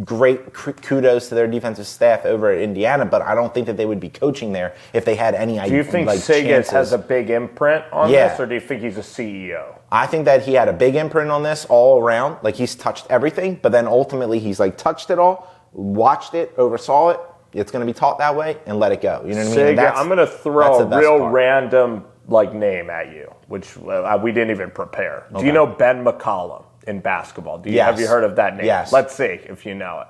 great kudos to their defensive staff over at Indiana, but I don't think that they would be coaching there if they had any idea. Do you think Segas has a big imprint on this, or do you think he's a CEO? I think that he had a big imprint on this all around. Like he's touched everything, but then ultimately he's like touched it all, watched it, oversaw it. It's going to be taught that way, and let it go. You know what I mean? I'm going to throw a real random like name at you, which we didn't even prepare. Okay. Do you know Ben McCollum in basketball? Have you heard of that name? Yes. Let's see if you know it.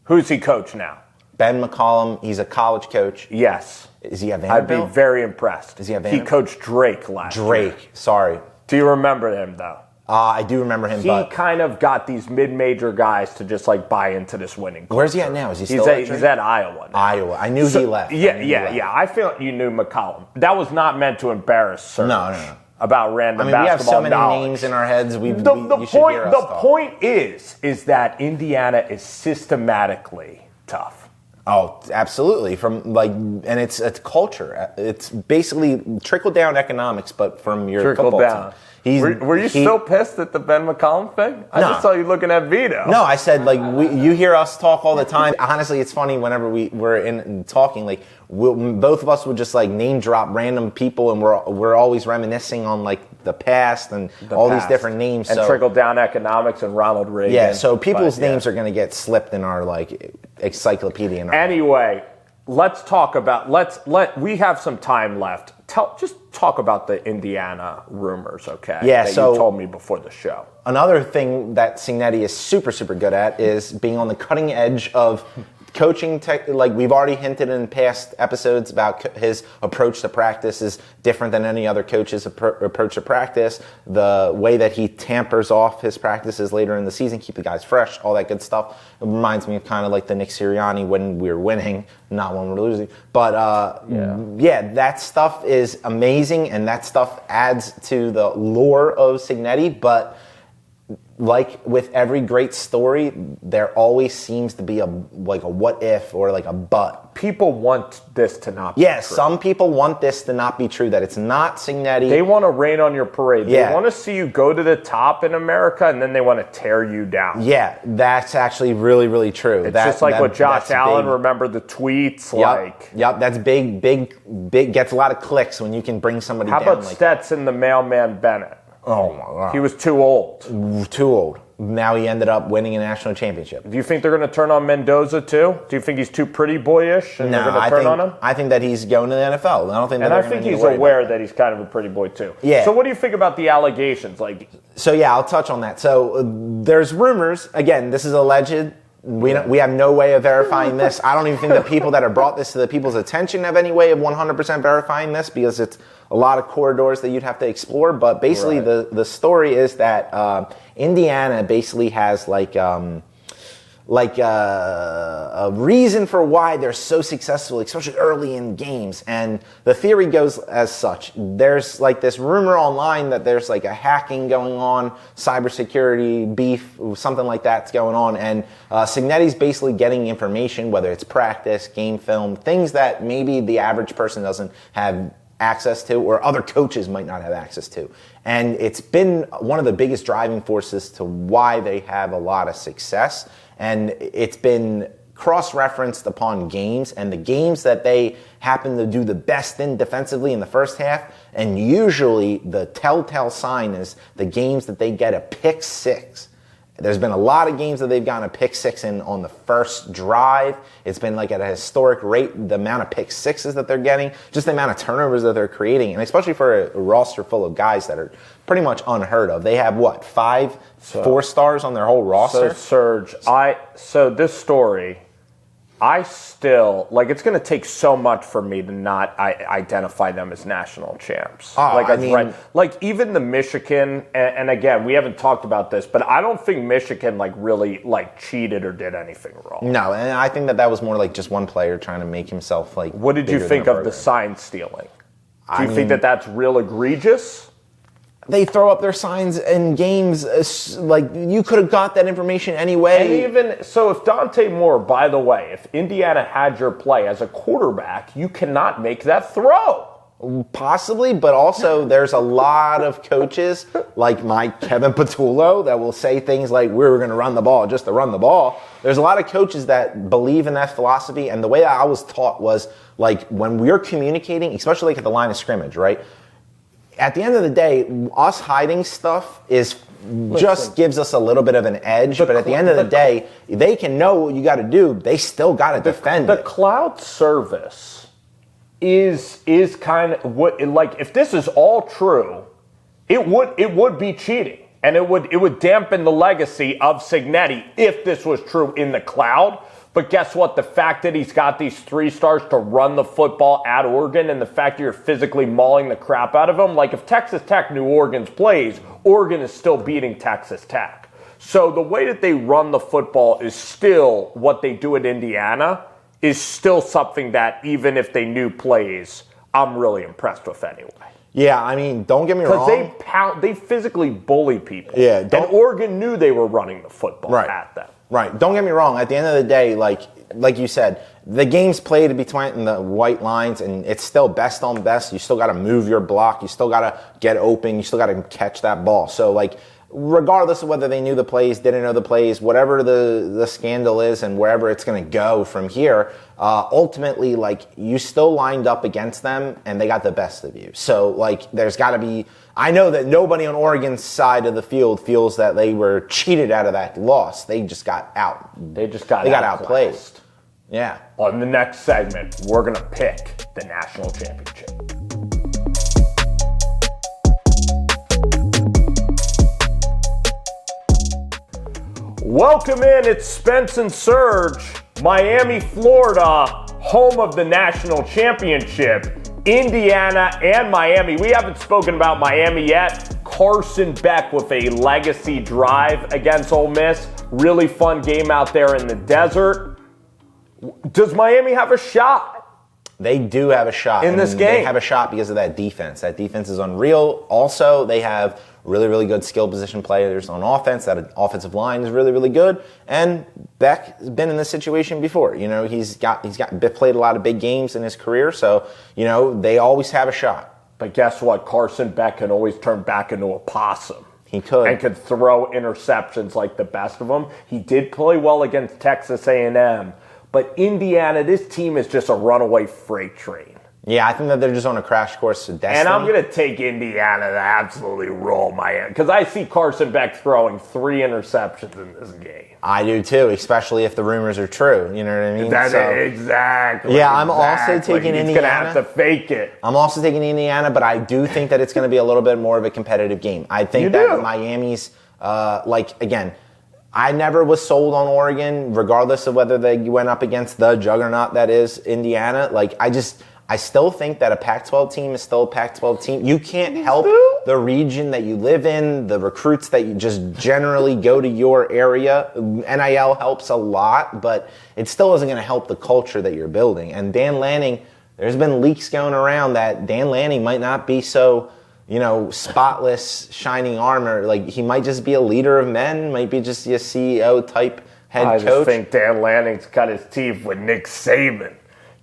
Who's he coach now? Ben McCollum. He's a college coach. Yes. Is he at Vanderbilt? I'd be very impressed. Is he at Vanderbilt? He coached Drake last year. Drake. Sorry. Do you remember him though? I do remember him. He kind of got these mid-major guys to just like buy into this winning culture. Where's he at now? Is he still He's at Iowa now. Iowa. I knew he left. Yeah. I feel like you knew McCollum. That was not meant to embarrass Serg. No. About random basketball knowledge. We have so many names in our heads. The point is that Indiana is systematically tough. Oh, absolutely. And it's culture. It's basically trickle-down economics, but from your football team. Were you still pissed at the Ben McCollum thing? I just saw you looking at Vito. No, I said, you hear us talk all the time. Honestly, it's funny whenever we're in talking, both of us would just name drop random people, and we're always reminiscing on the past and these different names. And trickle down economics and Ronald Reagan. Yeah, so people's names are going to get slipped in our encyclopedia. Anyway, let's talk about we have some time left. Just talk about the Indiana rumors, okay? Yeah, that you told me before the show. Another thing that Cignetti is super, super good at is being on the cutting edge of coaching. We've already hinted in past episodes about his approach to practice is different than any other coach's approach to practice. The way that he tampers off his practices later in the season, keep the guys fresh, all that good stuff. It reminds me of kind of like the Nick Sirianni when we were winning, not when we're losing. But that stuff is amazing, and that stuff adds to the lore of Cignetti. But like with every great story, there always seems to be a what if or a but. People want this to not be true. Yes, some people want this to not be true, that it's not Cignetti. They want to rain on your parade. They want to see you go to the top in America, and then they want to tear you down. Yeah, that's actually really, really true. It's just like what Josh Allen, remember the tweets? Yep, that's big, gets a lot of clicks when you can bring somebody down. How about Stetson, the mailman Bennett? Oh, my God. He was too old. Too old. Now he ended up winning a national championship. Do you think they're going to turn on Mendoza, too? Do you think he's too pretty boyish and they're going to turn on him? I think that he's going to the NFL. I don't think. And I think he's aware that he's kind of a pretty boy, too. Yeah. So what do you think about the allegations? I'll touch on that. So there's rumors. Again, this is alleged. We have no way of verifying this. I don't even think the people that have brought this to the people's attention have any way of 100% verifying this, because it's a lot of corridors that you'd have to explore. But basically, the story is that Indiana basically has a reason for why they're so successful, especially early in games. And the theory goes as such. There's this rumor online that there's a hacking going on, cybersecurity beef, something like that's going on. And Cignetti's basically getting information, whether it's practice, game film, things that maybe the average person doesn't have access to, or other coaches might not have access to. And it's been one of the biggest driving forces to why they have a lot of success. And it's been cross-referenced upon games, and the games that they happen to do the best in defensively in the first half, and usually the telltale sign is the games that they get a pick six. There's been a lot of games that they've gotten a pick six in on the first drive. It's been like at a historic rate, the amount of pick sixes that they're getting, just the amount of turnovers that they're creating, and especially for a roster full of guys that are pretty much unheard of. They have, what, 5 4-stars on their whole roster? So, Serge, this story, I still, like, it's going to take so much for me to not identify them as national champs. Like, even the Michigan, and again, we haven't talked about this, but I don't think Michigan, like, really, like, cheated or did anything wrong. No, and I think that was more like just one player trying to make himself, like, what did you think of the sign stealing? Do you think that that's real egregious? They throw up their signs in games, like, you could have got that information anyway. And even, so if Dante Moore, by the way, if Indiana had your play as a quarterback, you cannot make that throw. Possibly, but also there's a lot of coaches, like Mike Kevin Patullo, that will say things like, we're going to run the ball just to run the ball. There's a lot of coaches that believe in that philosophy, and the way I was taught was, like, when we're communicating, especially like at the line of scrimmage, right? At the end of the day, us hiding stuff just gives us a little bit of an edge. But at the end of the day, they can know what you got to do. They still got to defend it. The cloud service is kind of what, like, if this is all true, it would be cheating, and it would dampen the legacy of Cignetti if this was true in the cloud. But guess what? The fact that he's got these 3 stars to run the football at Oregon, and the fact that you're physically mauling the crap out of them, like, if Texas Tech knew Oregon's plays, Oregon is still beating Texas Tech. So the way that they run the football is still what they do at Indiana, is still something that, even if they knew plays, I'm really impressed with anyway. Yeah, I mean, don't get me wrong. Because they physically bully people. Yeah, and Oregon knew they were running the football at them. Right. Don't get me wrong. At the end of the day, like you said, the game's played between the white lines, and it's still best on best. You still got to move your block. You still got to get open. You still got to catch that ball. So, like, regardless of whether they knew the plays, didn't know the plays, whatever the scandal is and wherever it's going to go from here, ultimately, like, you still lined up against them, and they got the best of you. So, like, there's got to be... I know that nobody on Oregon's side of the field feels that they were cheated out of that loss. They just got out. They got outplayed. Yeah. On the next segment, we're going to pick the national championship. Welcome in. It's Spence and Serg, Miami, Florida, home of the national championship. Indiana and Miami. We haven't spoken about Miami yet. Carson Beck with a legacy drive against Ole Miss. Really fun game out there in the desert. Does Miami have a shot? They do have a shot. In this game. They have a shot because of that defense. That defense is unreal. Also, they have really, really good skill position players on offense. That offensive line is really, really good. And Beck has been in this situation before. You know, he's played a lot of big games in his career. So, you know, they always have a shot. But guess what? Carson Beck can always turn back into a possum. He could. And could throw interceptions like the best of them. He did play well against Texas A&M. But Indiana, this team is just a runaway freight train. Yeah, I think that they're just on a crash course to destiny. And I'm going to take Indiana to absolutely roll Miami. Because I see Carson Beck throwing 3 interceptions in this game. I do too, especially if the rumors are true. You know what I mean? Exactly. Yeah, I'm also taking Indiana. He's going to have to fake it. I'm also taking Indiana, but I do think that it's going to be a little bit more of a competitive game. I think that Miami's, again, I never was sold on Oregon, regardless of whether they went up against the juggernaut that is Indiana. I still think that a Pac-12 team is still a Pac-12 team. You can't help the region that you live in, the recruits that you just generally go to your area. NIL helps a lot, but it still isn't going to help the culture that you're building. And Dan Lanning, there's been leaks going around that Dan Lanning might not be so, spotless, shining armor. Like, he might just be a leader of men, might be just a CEO type head coach. I just think Dan Lanning's cut his teeth with Nick Saban,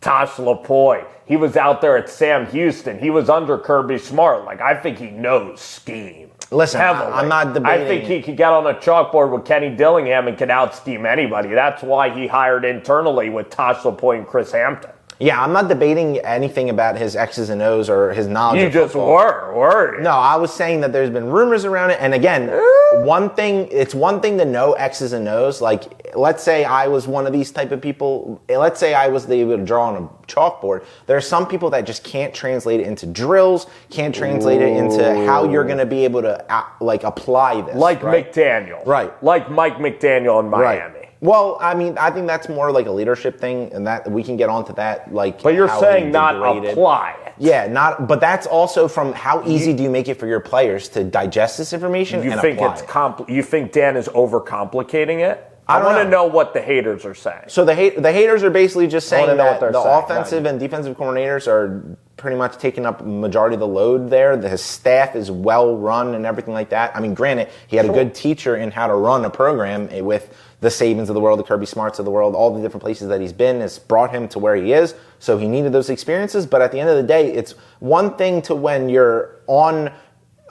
Tosh LaPoy. He was out there at Sam Houston. He was under Kirby Smart. I think he knows scheme. Listen, heavily. I'm not debating. I think he could get on a chalkboard with Kenny Dillingham and could out-scheme anybody. That's why he hired internally with Tosh LaPoy and Chris Hampton. Yeah, I'm not debating anything about his X's and O's or his knowledge of just football. were, weren't you? No, I was saying that there's been rumors around it. And again, it's one thing to know X's and O's. Like, let's say I was one of these type of people. Let's say I was able to draw on a chalkboard. There are some people that just can't translate it into drills, can't translate it into how you're going to be able to apply this. Like McDaniel. Right. Like Mike McDaniel in Miami. Right. Well, I mean, I think that's more like a leadership thing, and that we can get onto that. Like, but you're saying not apply it. Yeah, but that's also from how easy do you make it for your players to digest this information and apply it? You think Dan is overcomplicating it? I want to know what the haters are saying. So the haters are basically just saying that the saying. offensive and defensive coordinators are pretty much taking up majority of the load there. His staff is well run and everything like that. I mean, granted, he had a good teacher in how to run a program with the Sabans of the world, the Kirby Smarts of the world, all the different places that he's been has brought him to where he is. So he needed those experiences. But at the end of the day, it's one thing to when you're on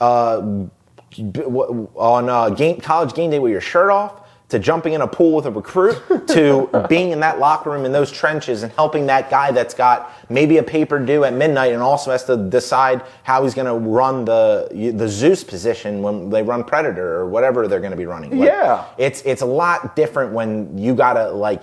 college game day with your shirt off, to jumping in a pool with a recruit, to being in that locker room in those trenches and helping that guy that's got maybe a paper due at midnight and also has to decide how he's going to run the Zeus position when they run Predator or whatever they're going to be running. Yeah. It's a lot different when you got to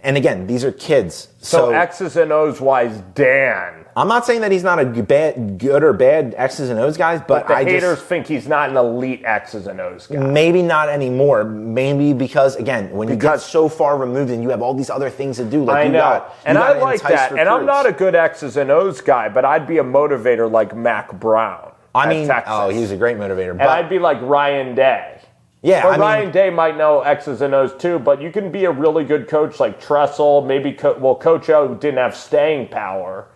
and again, these are kids. So X's and O's wise, Dan. I'm not saying that he's not a good or bad X's and O's guy, but the haters think he's not an elite X's and O's guy. Maybe not anymore. Maybe because, again, when you get so far removed and you have all these other things to do. I know. And I like that. Recruits. And I'm not a good X's and O's guy, but I'd be a motivator like Mac Brown. Texas. He's a great motivator. And I'd be like Ryan Day. Yeah, Ryan Day might know X's and O's too, but you can be a really good coach like Tressel. Maybe, Coach O didn't have staying power.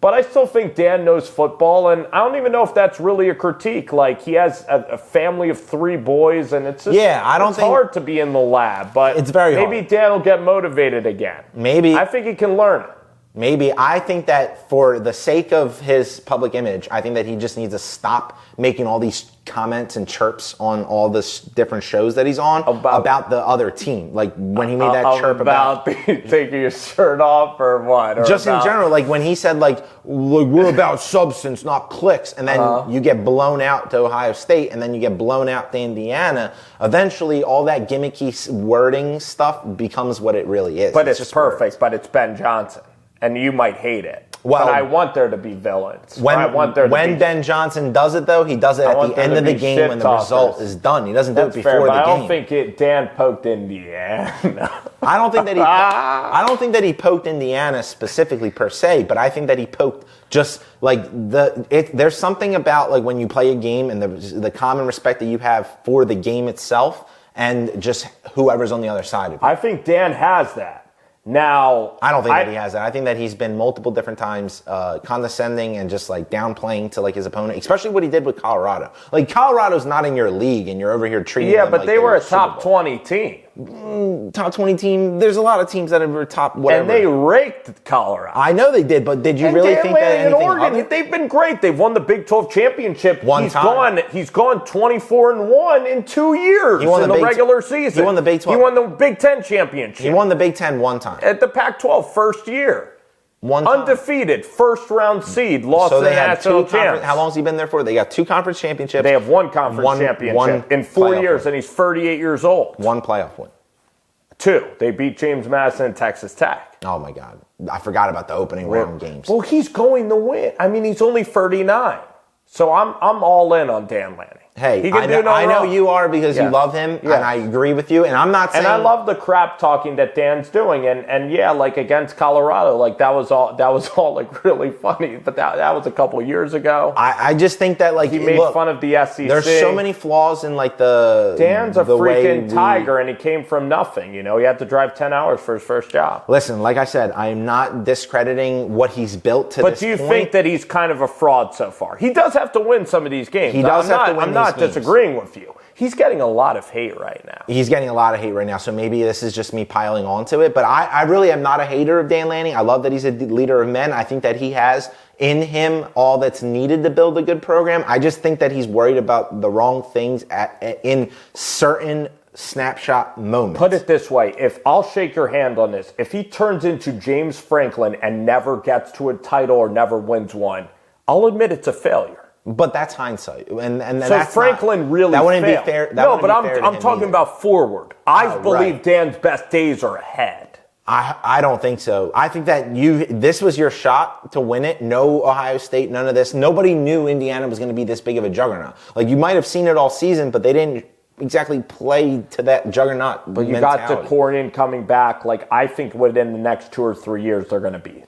But I still think Dan knows football, and I don't even know if that's really a critique. Like, he has a family of 3 boys, and it's just it's hard to be in the lab. But it's very hard. Maybe Dan will get motivated again. Maybe. I think he can learn it. Maybe. I think that for the sake of his public image, I think that he just needs to stop making all these comments and chirps on all this different shows that he's on about the other team. Like when he made that chirp about taking your shirt off or what? Or just in general, like when he said we're about substance, not clicks, and then you get blown out to Ohio State, and then you get blown out to Indiana. Eventually, all that gimmicky wording stuff becomes what it really is. But it's perfect. Words. But it's Ben Johnson. And you might hate it. Well, but I want there to be villains. When Ben Johnson does it, though, he does it at the end of the game when the result is done. He doesn't do it before the game. I don't think Dan poked Indiana. I don't think that he poked Indiana specifically per se, but I think that he poked just there's something about when you play a game and the common respect that you have for the game itself and just whoever's on the other side of it. I think Dan has that. Now, I don't think that he has that. I think that he's been multiple different times condescending and just downplaying to his opponent, especially what he did with Colorado. Colorado's not in your league and you're over here treating them but they were a top 20 team. Top 20 team. There's a lot of teams that are top whatever. And they raked Colorado. I know they did, but did you really think that anything Oregon, of it? They've been great. They've won the Big 12 championship. He's gone 24-1 in 2 years in the regular season. He won the Big 12. He won the Big 10 championship. He won the Big 10 one time. At the Pac-12 first year. One time. Undefeated, first round seed, lost the national champ. How long has he been there for? They got 2 conference championships. They have 1 conference championship in 4 years, and he's 38 years old. 1 playoff win. 2. They beat James Madison and Texas Tech. Oh my God. I forgot about the opening round games. Well, he's going to win. I mean, he's only 39. So I'm all in on Dan Lanning. Hey, I know you are because you love him, and I agree with you. And I'm not saying. And I love the crap talking that Dan's doing, and against Colorado, that was all really funny. But that was a couple years ago. I just think that he made fun of the SEC. There's so many flaws in the. Dan's a freaking tiger, and he came from nothing. He had to drive 10 hours for his first job. Listen, like I said, I am not discrediting what he's built to. But do you think that he's kind of a fraud so far? He does have to win some of these games. He does have to win. I'm not disagreeing with you. He's getting a lot of hate right now. He's getting a lot of hate right now, so maybe this is just me piling onto it. But I really am not a hater of Dan Lanning. I love that he's a leader of men. I think that he has in him all that's needed to build a good program. I just think that he's worried about the wrong things in certain snapshot moment. Put it this way, if I'll shake your hand on this, if he turns into James Franklin and never gets to a title or never wins one, I'll admit it's a failure. But that's hindsight, and so that's Franklin really that wouldn't failed. be fair. No, but I'm talking about forward. I believe Dan's best days are ahead. I don't think so. I think that this was your shot to win it. No Ohio State, none of this. Nobody knew Indiana was going to be this big of a juggernaut. Like, you might have seen it all season, but they didn't exactly play to that juggernaut But you mentality. got Dekorian coming back. Like, I think within the next 2 or 3 years they're gonna be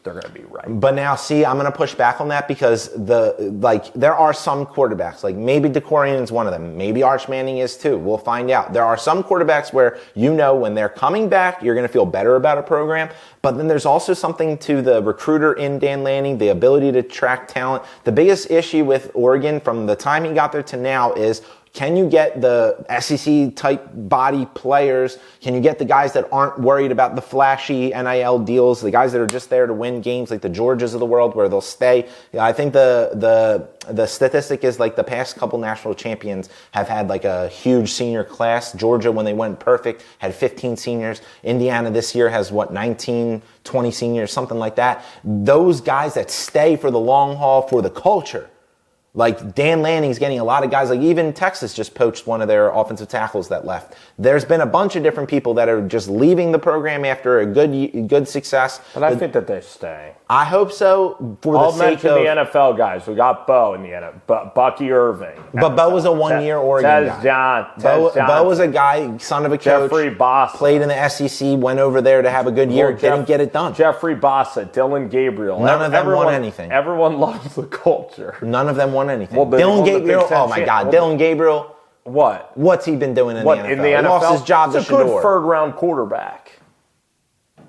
right. But now, see, I'm gonna push back on that because there are some quarterbacks, like maybe Dekorian is one of them, maybe Arch Manning is too. We'll find out. There are some quarterbacks where when they're coming back, you're gonna feel better about a program. But then there's also something to the recruiter in Dan Lanning, the ability to track talent. The biggest issue with Oregon from the time he got there to now is, can you get the SEC-type body players? Can you get the guys that aren't worried about the flashy NIL deals, the guys that are just there to win games like the Georgias of the world where they'll stay? I think the statistic is like the past couple national champions have had like a huge senior class. Georgia, when they went perfect, had 15 seniors. Indiana this year has, 19, 20 seniors, something like that. Those guys that stay for the long haul, for the culture. Like, Dan Lanning's getting a lot of guys. Like, even Texas just poached one of their offensive tackles that left. There's been a bunch of different people that are just leaving the program after a good success. But I think that they stay. I hope so. I'll mention the NFL guys. We got Bo in the NFL. Bucky Irving. But Bo was a one-year Oregon guy. Bo was a guy, son of a coach. Jeffrey Bossa. Played in the SEC, went over there to have a good year, didn't get it done. Jeffrey Bossa, Dylan Gabriel. None of them won anything. Everyone loves the culture. None of them won anything. Well, Dylan Gabriel, oh my God, Dylan Gabriel. What? What's he been doing in the NFL? In the NFL? He lost his job to Shedeur. He's a good third-round quarterback.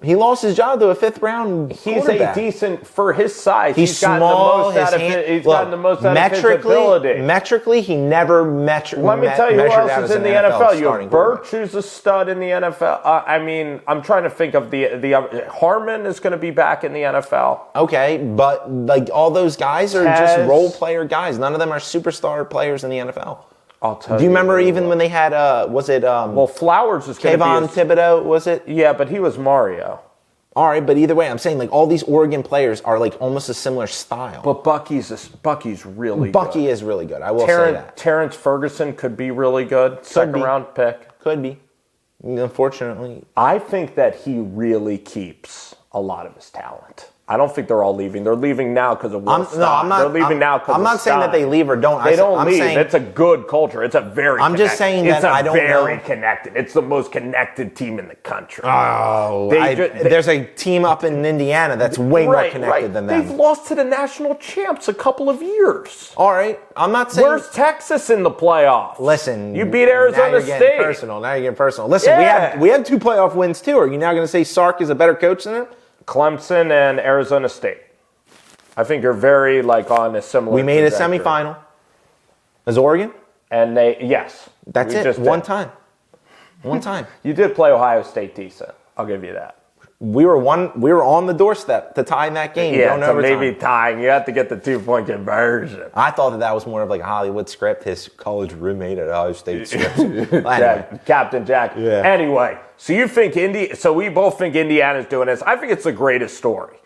He lost his job to a fifth-round quarterback. He's a decent, for his size, he's small. He's gotten the most out of his ability. Metrically, he never measured. Let me tell you who else is in the NFL. You have Birch, who's a stud in the NFL. I'm trying to think of the Harmon is going to be back in the NFL. Okay, but like all those guys are just role player guys. None of them are superstar players in the NFL. I'll tell you. Do you remember even when they had, Flowers is going to be Kayvon Thibodeau, was it? Yeah, but he was Mario. All right, but either way, I'm saying like all these Oregon players are like almost a similar style. But Bucky's really good. Bucky is really good. I will say that. Terrence Ferguson could be really good. Second-round pick. Could be. Unfortunately. I think that he really keeps a lot of his talent. I don't think they're all leaving. They're leaving now because of Will Stein. They're leaving now because of I'm not saying that they leave or don't. They don't leave. It's a good culture. It's a very just saying that I don't know. It's very connected. It's the most connected team in the country. Oh, there's a team up in Indiana that's way more connected than them. They've lost to the national champs a couple of years. All right. I'm not saying. Where's Texas in the playoffs? Listen. You beat Arizona State. Now you're getting personal. Listen, we have 2 playoff wins too. Are you now going to say Sark is a better coach than him? Clemson and Arizona State. I think you're very on a similar. We made a semifinal. As Oregon? And yes. That's it. One time. You did play Ohio State decent. I'll give you that. We were on the doorstep to tie in that game. Yeah, so maybe tying. You have to get the 2-point conversion. I thought that was more of like a Hollywood script. His college roommate at Ohio State script. Anyway. Captain Jack. Yeah. Anyway, so you think we both think Indiana's doing this. I think it's the greatest story.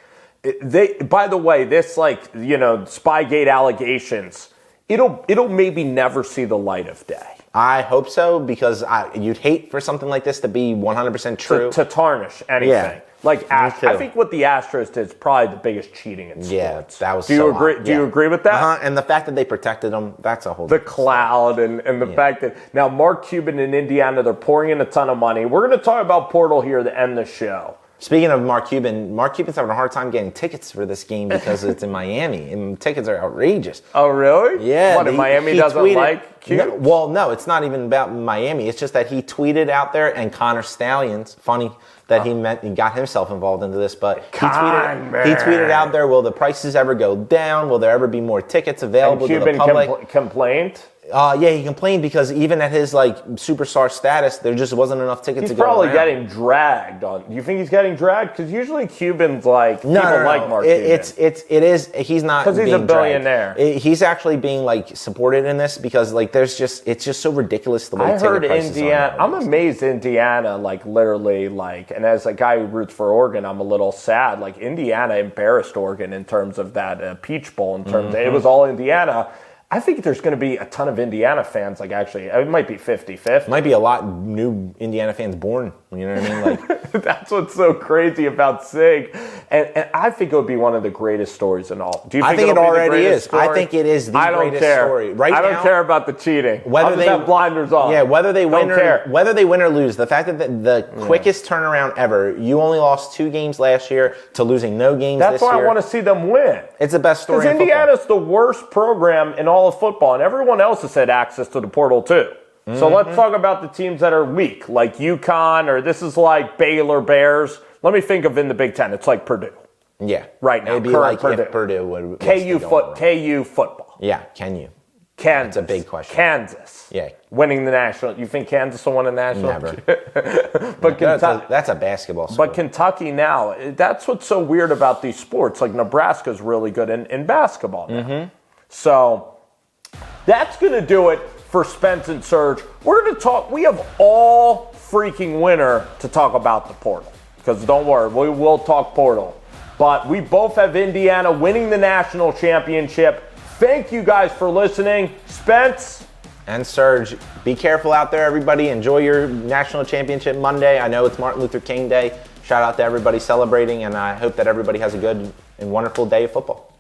By the way, this Spygate allegations, it'll maybe never see the light of day. I hope so, because you'd hate for something like this to be 100% true. To tarnish anything. Yeah. I think what the Astros did is probably the biggest cheating in sports. Yeah, that was Do you agree with that? Uh-huh. And the fact that they protected them, that's a whole The cloud and the fact that now Mark Cuban in Indiana, they're pouring in a ton of money. We're going to talk about Portal here to end the show. Speaking of Mark Cuban's having a hard time getting tickets for this game because it's in Miami, and tickets are outrageous. Oh, really? Yeah. Miami doesn't like Cuban? No, it's not even about Miami. It's just that he tweeted out there, and Connor Stallions, funny that he got himself involved into this, but he tweeted out there, will the prices ever go down? Will there ever be more tickets available to the public? Complained? Yeah, he complained because even at his superstar status, there just wasn't enough tickets to go around. He's probably getting dragged on. Do you think he's getting dragged? Because usually Cubans like Mark Cuban. It is. He's not because he's a billionaire. He's actually being supported in this because it's just so ridiculous the way I heard prices Indiana. are I'm amazed Indiana literally and as a guy who roots for Oregon, I'm a little sad. Indiana embarrassed Oregon in terms of that Peach Bowl. In terms of, it was all Indiana. I think there's going to be a ton of Indiana fans. Actually, it might be 50-50. Might be a lot new Indiana fans born. You know what I mean? That's what's so crazy about Sig, and I think it would be one of the greatest stories in all. Do you think I think it already is. Story? I think it is the greatest story. I don't care about the cheating. Whether they have blinders on. Yeah, whether they win or lose. The fact that the quickest turnaround ever. You only lost 2 games last year to losing no games this year. That's why I want to see them win. It's the best story. Because Indiana's the worst program in all of football, and everyone else has had access to the portal too. So let's talk about the teams that are weak, like UConn, or this is like Baylor Bears. Let me think of in the Big Ten. It's like Purdue. Yeah. Right now. It'd be like Purdue. If Purdue would KU football. Yeah, can you? Kansas. That's a big question. Kansas. Yeah. Winning the national. You think Kansas will win a national? Never. But that's a basketball sport. But Kentucky now, that's what's so weird about these sports. Nebraska's really good in basketball now. So that's going to do it for Spence and Serg. We're going to talk. We have all freaking winter to talk about the portal. Because don't worry, we will talk portal. But we both have Indiana winning the national championship. Thank you guys for listening. Spence and Serg, be careful out there, everybody. Enjoy your national championship Monday. I know it's Martin Luther King Day. Shout out to everybody celebrating, and I hope that everybody has a good and wonderful day of football.